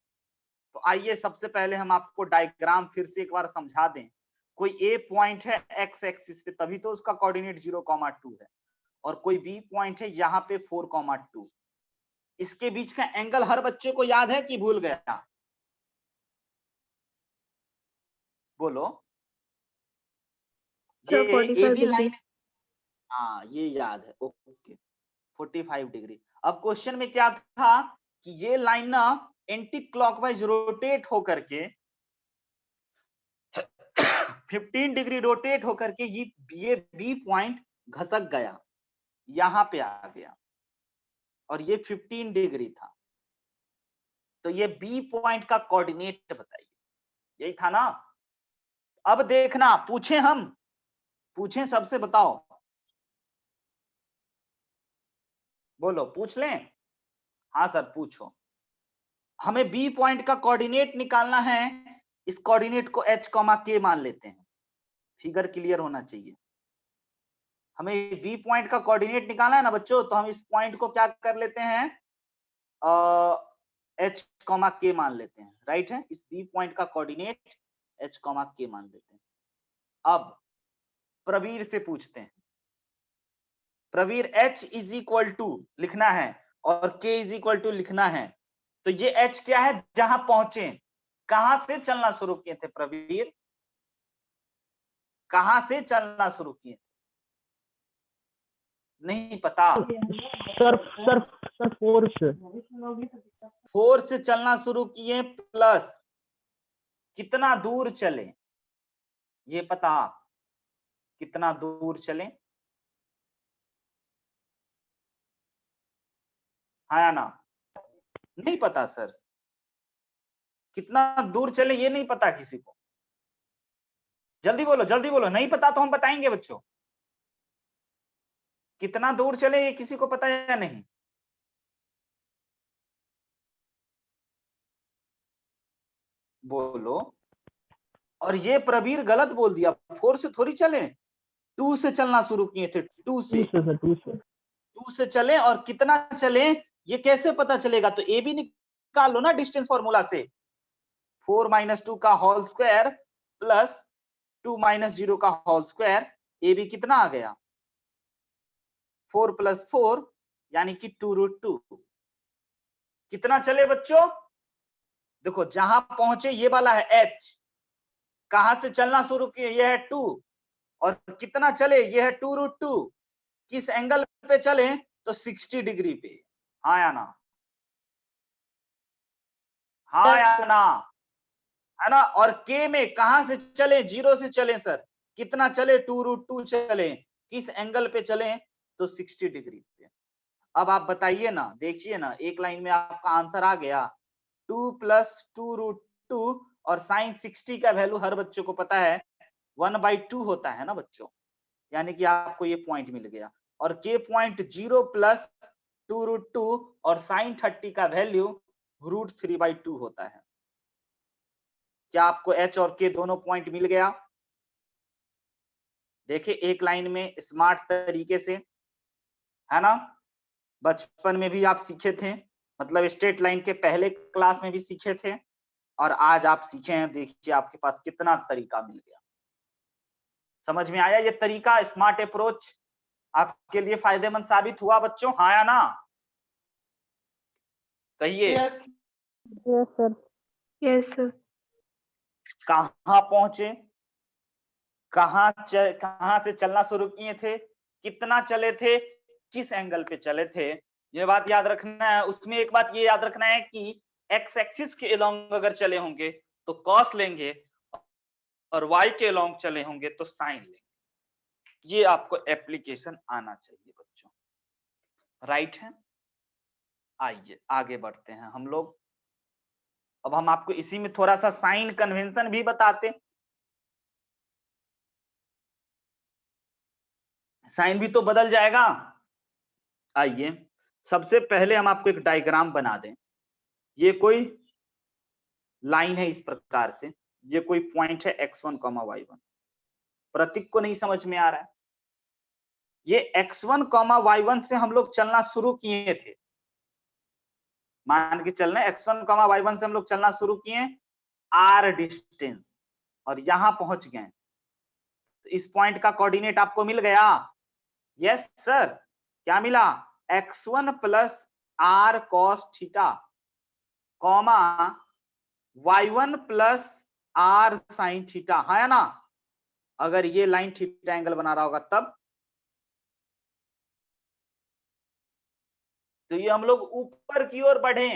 तो आइए सबसे पहले हम आपको डायग्राम फिर से एक बार समझा दें। कोई ए पॉइंट है एक्स एक्सिस पे, तभी तो उसका कोऑर्डिनेट 0,2 है, और कोई बी पॉइंट है यहाँ पे 4,2। इसके बीच का एंगल हर बच्चे को याद है कि भूल गया? बोलो। ये 45 ए बी डिग्री। लाइन, हाँ ये याद है, ओके 45 डिग्री। अब क्वेश्चन में क्या था कि ये लाइन ना एंटी क्लॉकवाइज रोटेट होकर के 15 डिग्री रोटेट होकर के ये बी पॉइंट घसक गया, यहां पे आ गया, और ये 15 डिग्री था। तो ये बी पॉइंट का कोऑर्डिनेट बताइए, यही था ना। अब देखना, पूछें सबसे, बताओ, बोलो, पूछ लें? हाँ सर पूछो। हमें बी पॉइंट का कोऑर्डिनेट निकालना है इस कोऑर्डिनेट को h, k मान लेते हैं। फिगर क्लियर होना चाहिए। हमें बी पॉइंट का कोऑर्डिनेट निकालना है ना बच्चों, तो हम इस पॉइंट को क्या कर लेते हैं, h, k मान लेते हैं। राइट है, इस बी पॉइंट का कोऑर्डिनेट h, k मान लेते हैं। अब प्रवीर से पूछते हैं। Praveer, h is equal to लिखना है और k इज इक्वल टू लिखना है, तो ये h क्या है, जहां पहुंचे, कहां से चलना शुरू किए थे प्रवीर, कहां से चलना शुरू किए, नहीं पता। सर फोर्स से चलना शुरू किए, प्लस कितना दूर चले, ये पता, कितना दूर चले, हाँ या ना, नहीं पता सर, कितना दूर चले ये नहीं पता किसी को, जल्दी बोलो जल्दी बोलो, नहीं पता तो हम बताएंगे बच्चों, कितना दूर चले ये किसी को पता है या नहीं, बोलो। और ये प्रवीर गलत बोल दिया, 4 से थोड़ी चले, 2 से चलना शुरू किए थे, 2 से चले, और कितना चले ये कैसे पता चलेगा, तो ए भी निकाल लो ना डिस्टेंस फॉर्मूला से, 4 - 2 का होल स्क्वायर प्लस 2 - 0 का होल स्क्वायर, ए भी कितना आ गया, 4 + 4 यानी कि 2√2। कितना चले बच्चों, देखो जहां पहुंचे ये वाला है h, कहां से चलना शुरू किए, ये है 2, और कितना चले, ये है 2√2, किस एंगल पे चले, तो 60 डिग्री पे, हाँ या ना, हाँ या ना, है ना। और k में कहां से चले, 0 से चले सर, कितना चले, 2√2 चले, किस एंगल पे चले, तो 60 डिग्री पे। अब आप बताइए ना, देखिए ना, एक लाइन में आपका आंसर आ गया, 2 + 2√2, और sin 60 का वैल्यू हर बच्चों को पता है 1/2 होता है ना बच्चों, यानी कि आपको ये पॉइंट मिल गया। और k पॉइंट 0 + 2√2 और sin 30 का वैल्यू √3/2 होता है। क्या आपको h और k दोनों पॉइंट मिल गया, देखिए एक लाइन में स्मार्ट तरीके से, है ना। बचपन में भी आप सीखे थे, मतलब स्ट्रेट लाइन के पहले क्लास में भी सीखे थे, और आज आप सीखे हैं, देखिए आपके पास कितना तरीका मिल गया। समझ में आया ये तरीका, स्मार्ट अप्रोच आपके लिए फायदेमंद साबित हुआ बच्चों, हाँ या ना, कहिए। Yes sir. Yes sir. कहां पहुंचे, कहां से चलना शुरू किए थे, कितना चले थे, किस एंगल पे चले थे, ये बात याद रखना है। उसमें एक बात ये याद रखना है कि एक्स एक्सिस के अलोंग अगर चले होंगे तो कॉस लेंगे, और वाई के अलोंग चले होंगे तो साइन लेंगे, ये आपको एप्लीकेशन आना चाहिए बच्चों, राइट है। आइए आगे बढ़ते हैं हम लोग। अब हम आपको इसी में थोड़ा सा साइन कन्वेंशन भी बताते, साइन भी तो बदल जाएगा। आइए सबसे पहले हम आपको एक डायग्राम बना दें, ये कोई लाइन है इस प्रकार से, ये कोई पॉइंट है x1, y1, प्रतीक को नहीं समझ में आ रहा है, ये x1, y1 से हम लोग चलना शुरू किए थे, मान के चलना x1, y1 से हम लोग चलना शुरू किए r डिस्टेंस, और यहां पहुंच गए, तो इस पॉइंट का कोऑर्डिनेट आपको मिल गया, यस सर, क्या मिला, x1 + r cos theta, comma y1 + r sin theta, है ना। अगर ये लाइन थीटा एंगल बना रहा होगा तब, तो ये हम लोग ऊपर की ओर बढ़े,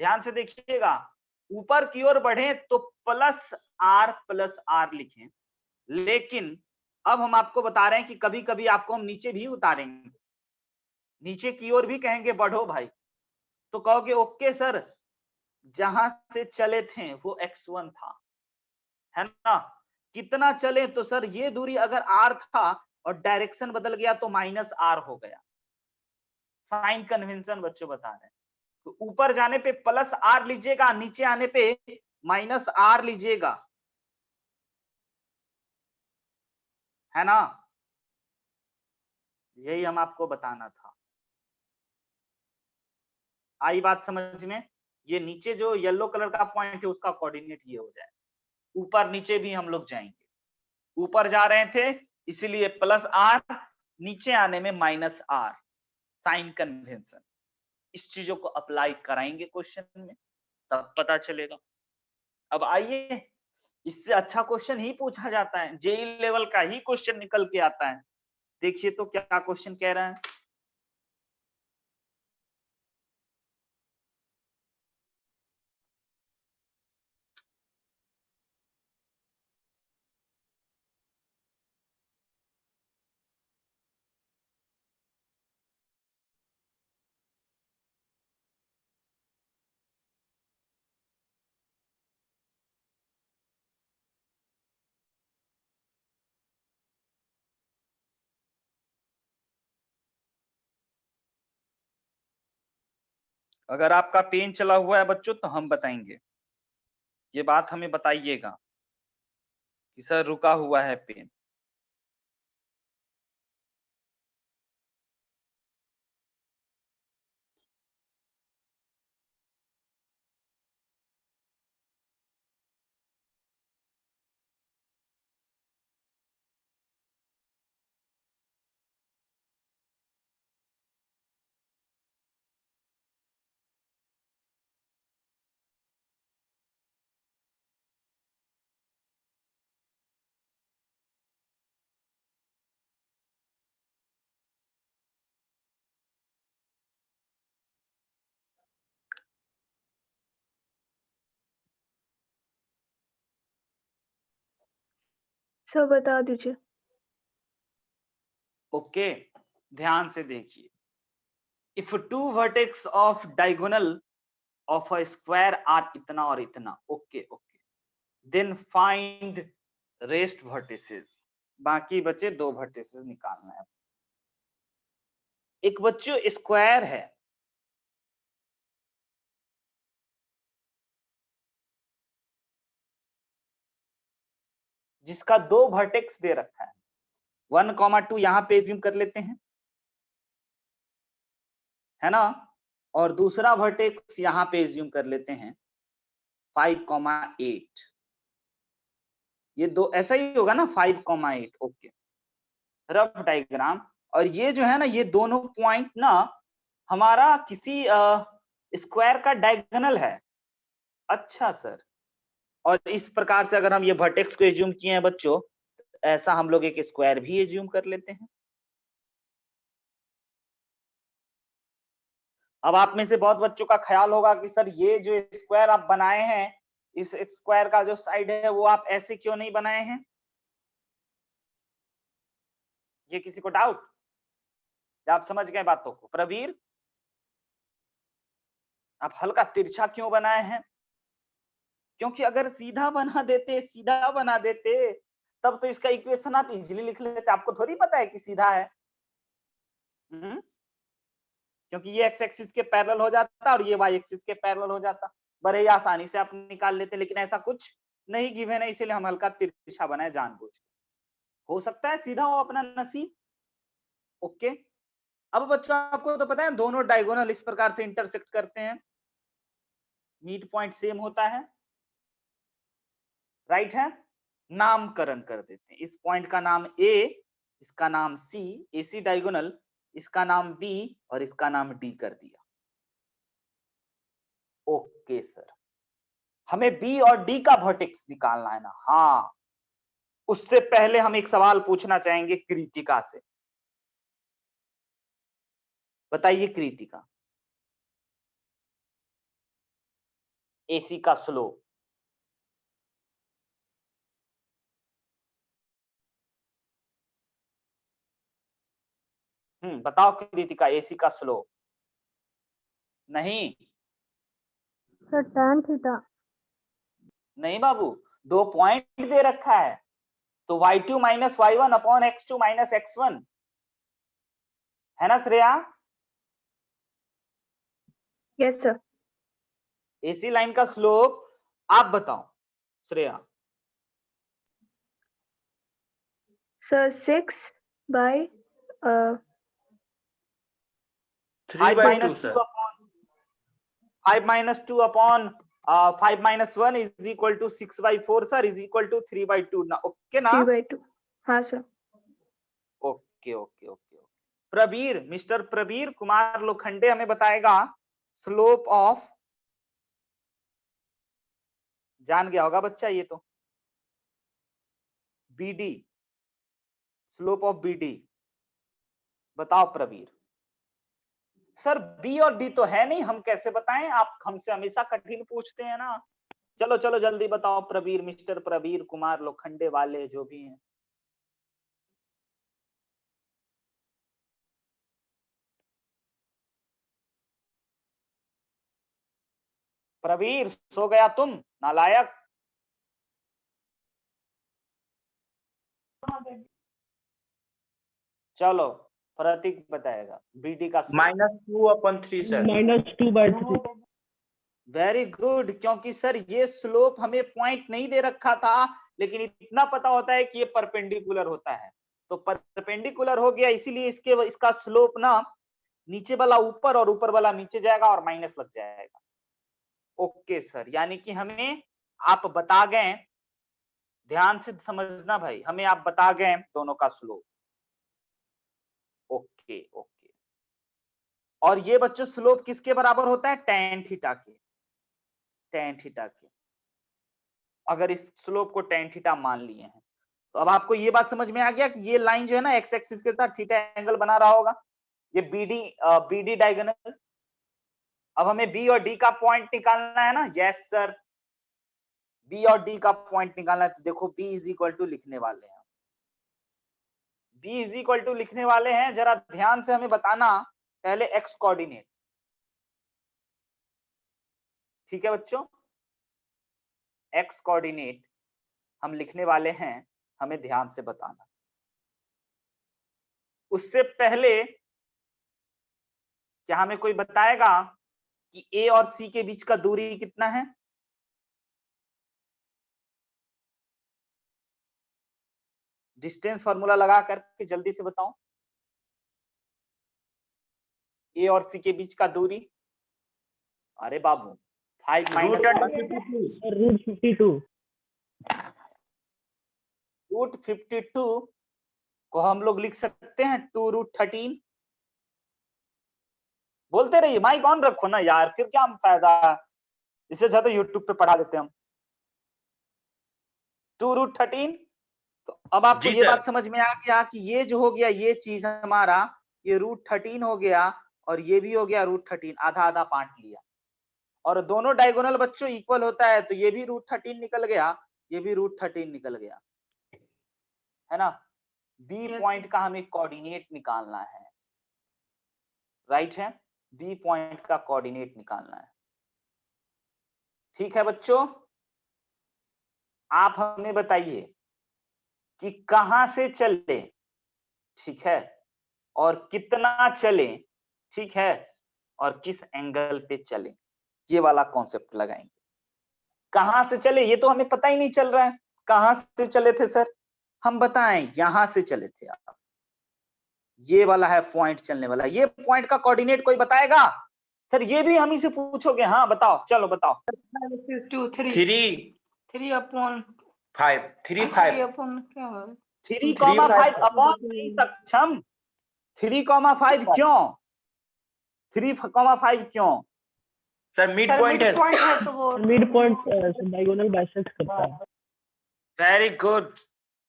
ध्यान से देखिएगा, ऊपर की ओर बढ़े तो +r लिखें, लेकिन अब हम आपको बता रहे हैं कि कभी कभी आपको हम नीचे भी उतारेंगे, नीचे की ओर भी कहेंगे बढ़ो भाई, तो कहोगे ओके सर, जहां से चले थे वो x1 था, है ना, कितना चले, तो सर ये दूरी अगर r था और डायरेक्शन बदल गया तो -r हो गया, साइन कन्वेंशन बच्चों बता रहे हैं। तो ऊपर जाने पे +r लीजिएगा, नीचे आने पे माइनस आर लीजिएगा, है ना? यही हम आपको बताना था। आई बात समझ में? ये नीचे जो येलो कलर का पॉइंट है उसका कोऑर्डिनेट ये हो जाए। ऊपर नीचे भी हम लोग जाएंगे, ऊपर जा रहे थे इसीलिए प्लस आर, नीचे आने में माइनस आर, साइन कन्वेंशन। इस चीजों को अप्लाई कराएंगे क्वेश्चन में, तब पता चलेगा। अब आइए, इससे अच्छा क्वेश्चन ही पूछा जाता है, जेई लेवल का ही क्वेश्चन निकल के आता है। देखिए तो क्या क्वेश्चन कह रहा है। अगर आपका पेन चला हुआ है बच्चों तो हम बताएंगे, ये बात हमें बताइएगा कि सर रुका हुआ है पेन। सर बता दीजिए। ओके, ध्यान से देखिए। If two vertex of diagonal of a square are इतना और इतना, okay okay, then find rest vertices. बाकी बचे दो वर्टिसेस निकालना है। एक बच्चों स्क्वायर है, जिसका दो वर्टेक्स दे रखा है, 1,2 यहां पे एज्यूम कर लेते हैं, है ना? और दूसरा वर्टेक्स यहां पे एज्यूम कर लेते हैं 5,8। ये दो ऐसा ही होगा ना, 5,8। Okay, rough diagram. और ये जो है ना, ये दोनों पॉइंट ना हमारा किसी स्क्वायर का डायगोनल है। अच्छा सर, और इस प्रकार से अगर हम ये वर्टेक्स को एज्यूम किए हैं बच्चों, ऐसा हम लोग एक स्क्वायर भी एज्यूम कर लेते हैं। अब आप में से बहुत बच्चों का ख्याल होगा कि सर ये जो स्क्वायर आप बनाए हैं, इस स्क्वायर का जो साइड है वो आप ऐसे क्यों नहीं बनाए हैं? ये किसी को डाउट? आप समझ गए बातों को? प्रवीर, आप हल्का तिरछा क्यों बनाए हैं? क्योंकि अगर सीधा बना देते तब तो इसका इक्वेशन आप इजीली लिख लेते। आपको थोड़ी पता है कि सीधा है। क्योंकि ये एक्स एक्सिस के पैरेलल हो जाता और ये वाई एक्सिस के पैरेलल हो जाता, बड़े ही आसानी से आप निकाल लेते। लेकिन ऐसा कुछ नहीं गिवन है, इसीलिए हम हल्का तिरछा बनाए जानबूझ के। हो सकता है सीधा हो अपना नसीब। ओके, अब बच्चों आपको तो पता है दोनों डायगोनल इस प्रकार से इंटरसेक्ट करते हैं, मिड पॉइंट सेम होता है, राइट है? नामकरण कर देते हैं। इस पॉइंट का नाम ए, इसका नाम सी, एसी डायगोनल, इसका नाम बी और इसका नाम डी कर दिया। ओके सर, हमें बी और डी का वर्टेक्स निकालना है ना? हाँ, उससे पहले हम एक सवाल पूछना चाहेंगे कृतिका से। बताइए कृतिका, एसी का स्लोप। बताओ कृतिका, एसी का स्लोप। नहीं सर tan थीटा। नहीं बाबू, दो पॉइंट दे रखा है, तो y2 minus y1 upon x2 minus x1, है ना Shreya? Yes sir. AC line का स्लोप आप बताओ Shreya. Sir 6 by 3 by 2 sir. 5 minus 2 upon 5 minus 1 is equal to 6 by 4 sir, is equal to 3 by 2 ना, ओके ना? 3 by 2। हाँ sir. Okay okay okay. Prabir, mister Prabir Kumar Lokhande हमें बताएगा स्लोप ऑफ, जान गया होगा बच्चा ये तो, बीडी, स्लोप ऑफ बीडी बताओ प्रबीर। सर बी और डी तो है नहीं, हम कैसे बताएं, आप हमसे हमेशा कठिन पूछते हैं ना। चलो चलो जल्दी बताओ प्रबीर, मिस्टर प्रबीर कुमार लोखंडे वाले जो भी हैं। प्रबीर सो गया तुम नालायक। चलो प्रतीक बताएगा बीडी का -2 upon 3 sir. -2/3। वेरी गुड, क्योंकि सर ये स्लोप हमें पॉइंट नहीं दे रखा था, लेकिन इतना पता होता है कि ये परपेंडिकुलर होता है, तो परपेंडिकुलर हो गया, इसीलिए इसका स्लोप ना नीचे वाला ऊपर और ऊपर वाला नीचे जाएगा और माइनस लग जाएगा। ओके सर, यानी कि हमें आप बता गए, ध्यान से समझना भाई, हमें आप बता गए दोनों का स्लोप। Okay okay. और ये बच्चों स्लोप किसके बराबर होता है, tan थीटा के, tan थीटा के। अगर इस स्लोप को tan थीटा मान लिए हैं तो अब आपको ये बात समझ में आ गया कि ये लाइन जो है ना एक्स एक्सिस के साथ थीटा एंगल बना रहा होगा, ये बीडी डायगोनल। अब हमें बी और डी का पॉइंट निकालना है ना। यस सर, बी और डी का पॉइंट निकालना है, तो देखो बी इज इक्वल टू लिखने वाले हैं, बी इज इक्वल टू लिखने वाले हैं, जरा ध्यान से हमें बताना पहले एक्स कोऑर्डिनेट, ठीक है बच्चों, एक्स कोऑर्डिनेट हम लिखने वाले हैं, हमें ध्यान से बताना। उससे पहले क्या हमें कोई बताएगा कि ए और सी के बीच का दूरी कितना है? डिस्टेंस फार्मूला लगा करके जल्दी से बताओ, ए और सी के बीच का दूरी। अरे बाबू 5 माइनस √52 को हम लोग लिख सकते हैं 2√13। बोलते रहिए, माइक ऑन रखो ना यार, फिर क्या फायदा, इससे ज्यादा यूट्यूब पे पढ़ा देते हम। 2√13। तो अब आपको ये बात समझ में आ गया कि ये जो हो गया, ये चीज हमारा ये √13 हो गया, और ये भी हो गया √13, आधा आधा पार्ट लिया, और दोनों डायगोनल बच्चों इक्वल होता है, तो ये भी √13 निकल गया, ये भी √13 निकल गया, है ना। बी पॉइंट का हमें कोऑर्डिनेट निकालना है, राइट है, बी पॉइंट का कोऑर्डिनेट निकालना है। ठीक है बच्चों, आप हमें बताइए कि कहां से चले, ठीक है, और कितना चले, ठीक है, और किस एंगल पे चले, ये वाला कॉन्सेप्ट लगाएंगे। कहां से चले ये तो हमें पता ही नहीं चल रहा है, कहां से चले थे सर, हम बताएं, यहां से चले थे आप, ये वाला है पॉइंट चलने वाला, ये पॉइंट का कोऑर्डिनेट कोई बताएगा? सर ये भी हम ही से पूछोगे, हाँ बताओ, चलो बताओ। 3 upon 5 3 5 upon क्या है? 3,5 अपॉन सक्षम, 3,5 क्यों, 3,5 क्यों? सर मिड पॉइंट है तो वो मिड पॉइंट डायगोनल बाइसेक्ट करता है। वेरी गुड,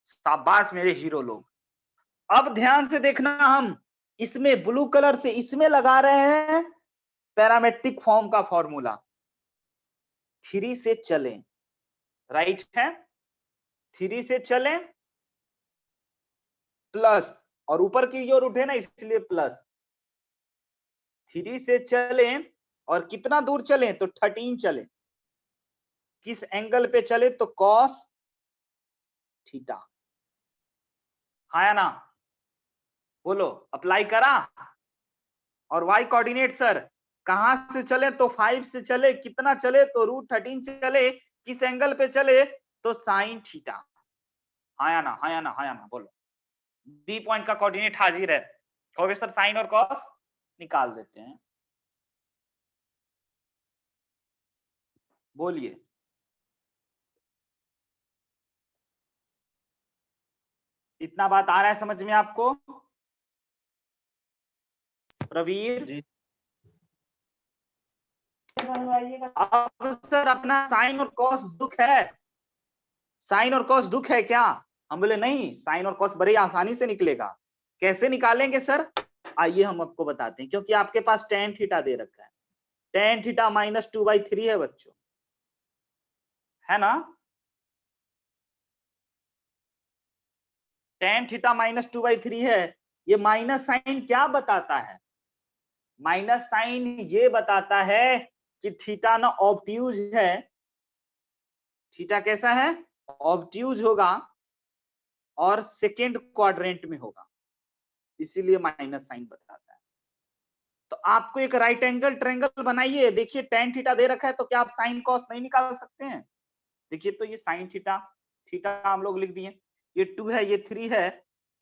शाबाश मेरे हीरो लोग। अब ध्यान से देखना, हम इसमें ब्लू कलर से इसमें लगा रहे हैं पैरामेट्रिक फॉर्म का फॉर्मूला, 3 से चले, राइट है, 3 से चले प्लस, और ऊपर की ओर उठे ना इसलिए प्लस, 3 से चले और कितना दूर चले, तो 13 चले, किस एंगल पे चले, तो कॉस थीटा, हाँ या ना, बोलो, अप्लाई करा। और वाई कोऑर्डिनेट सर कहां से चले, तो 5 से चले, कितना चले, तो √13 चले, किस एंगल पे चले तो साइन थीटा। हाँ या ना, हाँ या ना, हाँ या ना, बोलो। बी पॉइंट का कोऑर्डिनेट हाजिर है, हो गए सर, साइन और कॉस निकाल देते हैं, बोलिए। इतना बात आ रहा है समझ में आपको प्रवीर? जी। अब सर अपना साइन और कॉस दुख है, साइन और कॉस दुख है क्या? हम बोले नहीं, साइन और कॉस बड़े आसानी से निकलेगा। कैसे निकालेंगे सर? आइए हम आपको बताते हैं, क्योंकि आपके पास टेन थीटा दे रखा है, टेन थीटा माइनस 2/3 है बच्चों, है ना? टेन थीटा माइनस 2/3 है। ये माइनस साइन क्या बताता है? माइनस साइन ये बताता है कि थीटा ना ऑब्ट्यूज है। थीटा कैसा है? ऑब्ट्यूज होगा और सेकेंड क्वाड्रेंट में होगा, इसीलिए माइनस साइन बताता है। तो आपको एक राइट एंगल ट्रायंगल बनाइए, देखिए टेन थीटा दे रखा है, तो क्या आप साइन कॉस नहीं निकाल सकते हैं? देखिए तो ये साइन थीटा, थीटा हम लोग लिख दिए, ये 2 है, ये 3 है,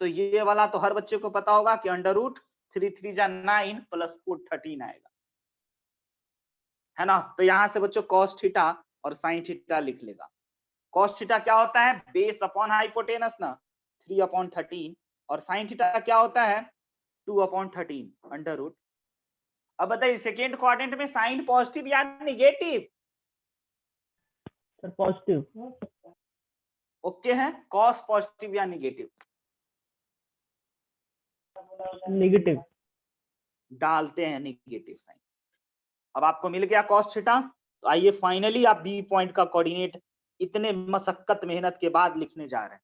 तो ये वाला तो हर बच्चे को पता होगा कि अंडर रूट 3 3 जा 9 प्लस 4 13 आएगा, है ना? तो यहां से बच्चों कॉस थीटा और साइन थीटा लिख लेगा। कॉस थीटा क्या होता है? बेस अपॉन हाइपोटेनस ना, 3/13, और साइन थीटा क्या होता है? 2/13 अंडर रूट। अब बताइए सेकेंड क्वाड्रेंट में साइन पॉजिटिव या निगेटिव? Sir positive. ओके है, कॉस पॉजिटिव या निगेटिव? नेगेटिव। डालते हैं निगेटिव साइन। अब आपको मिल गया कॉस थीटा, तो आइए फाइनली आप बी पॉइंट का कोऑर्डिनेट इतने मशक्कत मेहनत के बाद लिखने जा रहे हैं।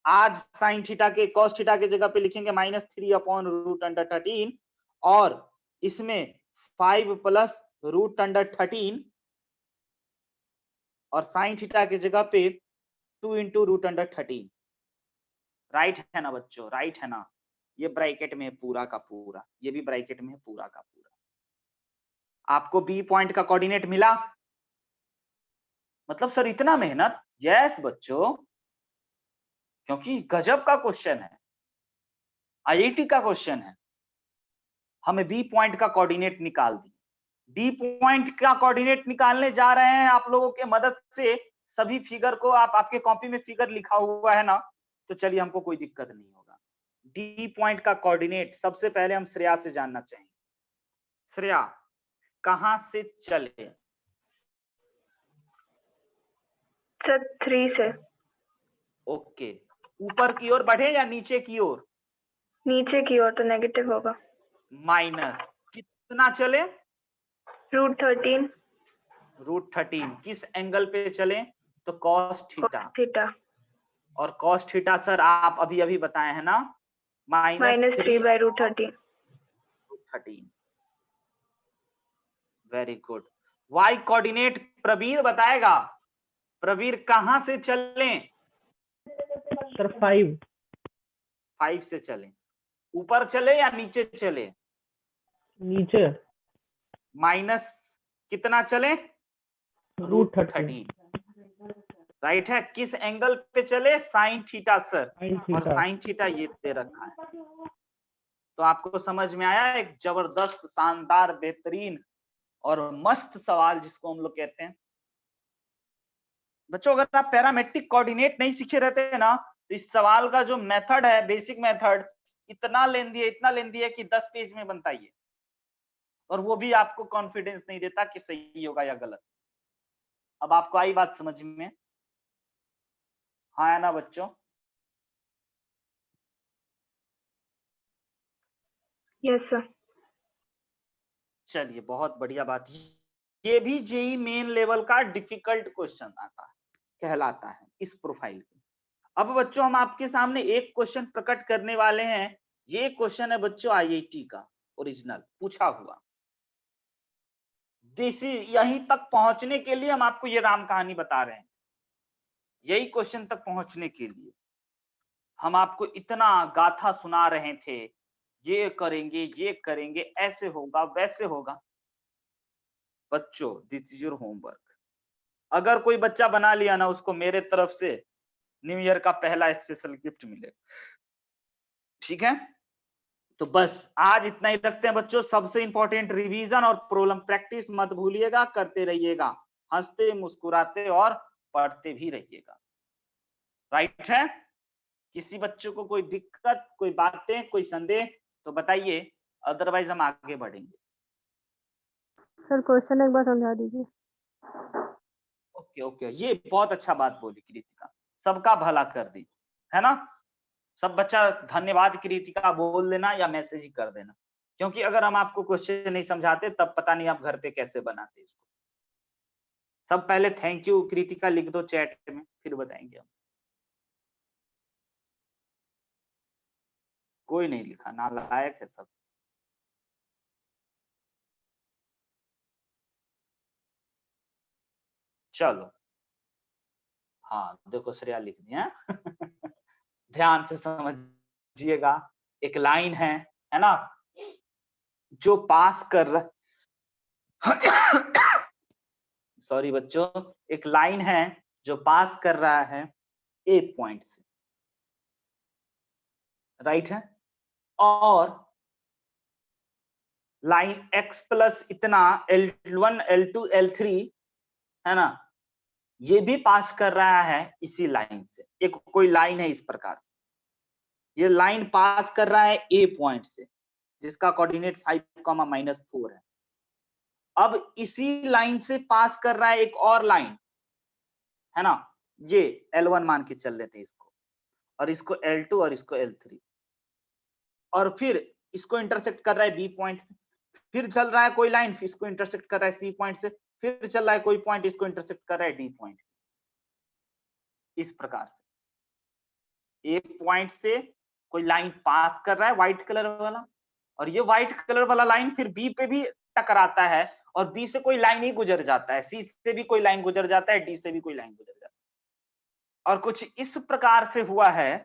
आज साइन थीटा के कॉस थीटा के जगह पे लिखेंगे -3/√13 और इसमें 5 प्लस √13 और साइन थीटा की जगह पे 2 इंटू √13। राइट है ना बच्चों? राइट है ना? ये ब्रैकेट में है पूरा का पूरा, ये भी ब्रैकेट में है पूरा का पूरा। आपको बी पॉइंट का कोऑर्डिनेट मिला? मतलब सर इतना मेहनत? यस बच्चों, क्योंकि गजब का क्वेश्चन है, आईआईटी का क्वेश्चन है। हमें बी पॉइंट का कोऑर्डिनेट निकाल दी, डी पॉइंट का कोऑर्डिनेट निकालने जा रहे हैं आप लोगों के मदद से। सभी फिगर को आपके कॉपी में फिगर लिखा हुआ है ना, तो चलिए हमको कोई दिक्कत नहीं होगा। डी पॉइंट का कोऑर्डिनेट सबसे पहले हम श्रेया से जानना चाहेंगे। श्रेया कहां से चले? सर 3 से। ओके, ऊपर की ओर बढ़े या नीचे की ओर? नीचे की ओर तो नेगेटिव होगा। माइनस कितना चले? √13। √13 किस एंगल पे चले? तो कॉस थीटा। थीटा। और कॉस थीटा सर आप अभी अभी बताए हैं ना, -3/√13। Very good. Y coordinate Praveer बताएगा। प्रवीर कहां से चलें? सर 5। 5 से चलें। ऊपर चले या नीचे चले? नीचे। माइनस कितना चले? √13। राइट है। किस एंगल पे चले? Sine theta sir. साइन और थीटा। साइन थीटा ये दे रखा है। तो आपको समझ में आया? एक जबरदस्त, शानदार, बेहतरीन और मस्त सवाल जिसको हम लोग कहते हैं। बच्चों अगर आप पैरामेट्रिक कोऑर्डिनेट नहीं सीखे रहते हैं ना, तो इस सवाल का जो मेथड है, बेसिक मेथड, इतना लेंदी है कि 10 पेज में बनता ही है, और वो भी आपको कॉन्फिडेंस नहीं देता कि सही होगा या गलत। अब आपको आई बात समझ में? हाँ है ना बच्चों? Yes sir. चलिए बहुत बढ़िया बात। ये भी जेई मेन लेवल का डिफिकल्ट क्वेश्चन कहलाता है इस प्रोफाइल में। अब बच्चों हम आपके सामने एक क्वेश्चन प्रकट करने वाले हैं। ये क्वेश्चन है बच्चों आईआईटी का ओरिजिनल पूछा हुआ। यहीं तक पहुंचने के लिए हम आपको ये राम कहानी बता रहे हैं। यही क्वेश्चन तक पहुंचने के लिए हम आपको इतना गाथा सुना रहे थे, ये करेंगे, ऐसे होगा वैसे होगा। बच्चों दिस इज योर होमवर्क। अगर कोई बच्चा बना लिया ना, उसको मेरे तरफ से न्यू ईयर का पहला स्पेशल गिफ्ट मिलेगा। ठीक है, तो बस आज इतना ही रखते हैं बच्चों। सबसे इंपॉर्टेंट रिवीजन और प्रॉब्लम प्रैक्टिस मत भूलिएगा, करते रहिएगा, हंसते मुस्कुराते और पढ़ते भी रहिएगा। राइट है? किसी बच्चों को कोई दिक्कत, कोई बातें, कोई संदेह तो बताइए, अदरवाइज हम आगे बढ़ेंगे। सर क्वेश्चन एक बार समझा दीजिए। ओके ओके, ये बहुत अच्छा बात बोली कृतिका, सबका भला कर दी, है ना? सब बच्चा धन्यवाद कृतिका बोल देना या मैसेज ही कर देना, क्योंकि अगर हम आपको क्वेश्चन नहीं समझाते तब पता नहीं आप घर पे कैसे बनाते इसको। सब पहले थैंक यू कृतिका लिख दो चैट में, फिर बताएंगे हम। कोई नहीं लिखा, नालायक है सब। चलो, हाँ देखो श्रेया लिख दिया। ध्यान से समझिएगा, एक लाइन है ना, जो पास कर रहा सॉरी बच्चों, एक लाइन है जो पास कर रहा है ए पॉइंट से, राइट है, और लाइन x प्लस इतना L1 L2 L3 है ना, ये भी पास कर रहा है इसी लाइन से। एक कोई लाइन है इस प्रकार से, ये लाइन पास कर रहा है ए पॉइंट से, जिसका कोऑर्डिनेट 5,-4 है। अब इसी लाइन से पास कर रहा है एक और लाइन, है ना, ये L1 मान के चल लेते इसको, और इसको L2 और इसको L3, और फिर इसको इंटरसेक्ट कर रहा है बी पॉइंट, फिर चल रहा है कोई लाइन, इसको इंटरसेक्ट कर रहा है सी पॉइंट से, फिर चल रहा है कोई पॉइंट, इसको इंटरसेक्ट कर रहा है डी पॉइंट। इस प्रकार से एक पॉइंट से कोई लाइन पास कर रहा है व्हाइट कलर वाला, और ये व्हाइट कलर वाला लाइन फिर बी पे भी टकराता है, और बी से कोई लाइन ही गुजर जाता है, सी से भी कोई लाइन गुजर जाता है, डी से भी कोई लाइन गुजर जाता है। और कुछ इस प्रकार से हुआ है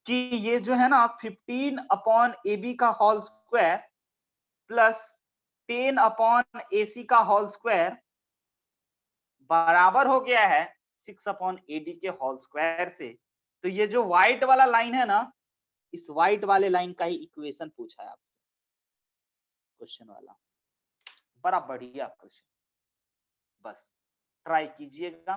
कि ये जो है ना 15/AB का होल स्क्वायर प्लस 10/AC का होल स्क्वायर बराबर हो गया है 6/AD के होल स्क्वायर से। तो ये जो व्हाइट वाला लाइन है ना, इस व्हाइट वाले लाइन का ही इक्वेशन पूछा है आपसे क्वेश्चन वाला। बड़ा बढ़िया क्वेश्चन, बस ट्राई कीजिएगा।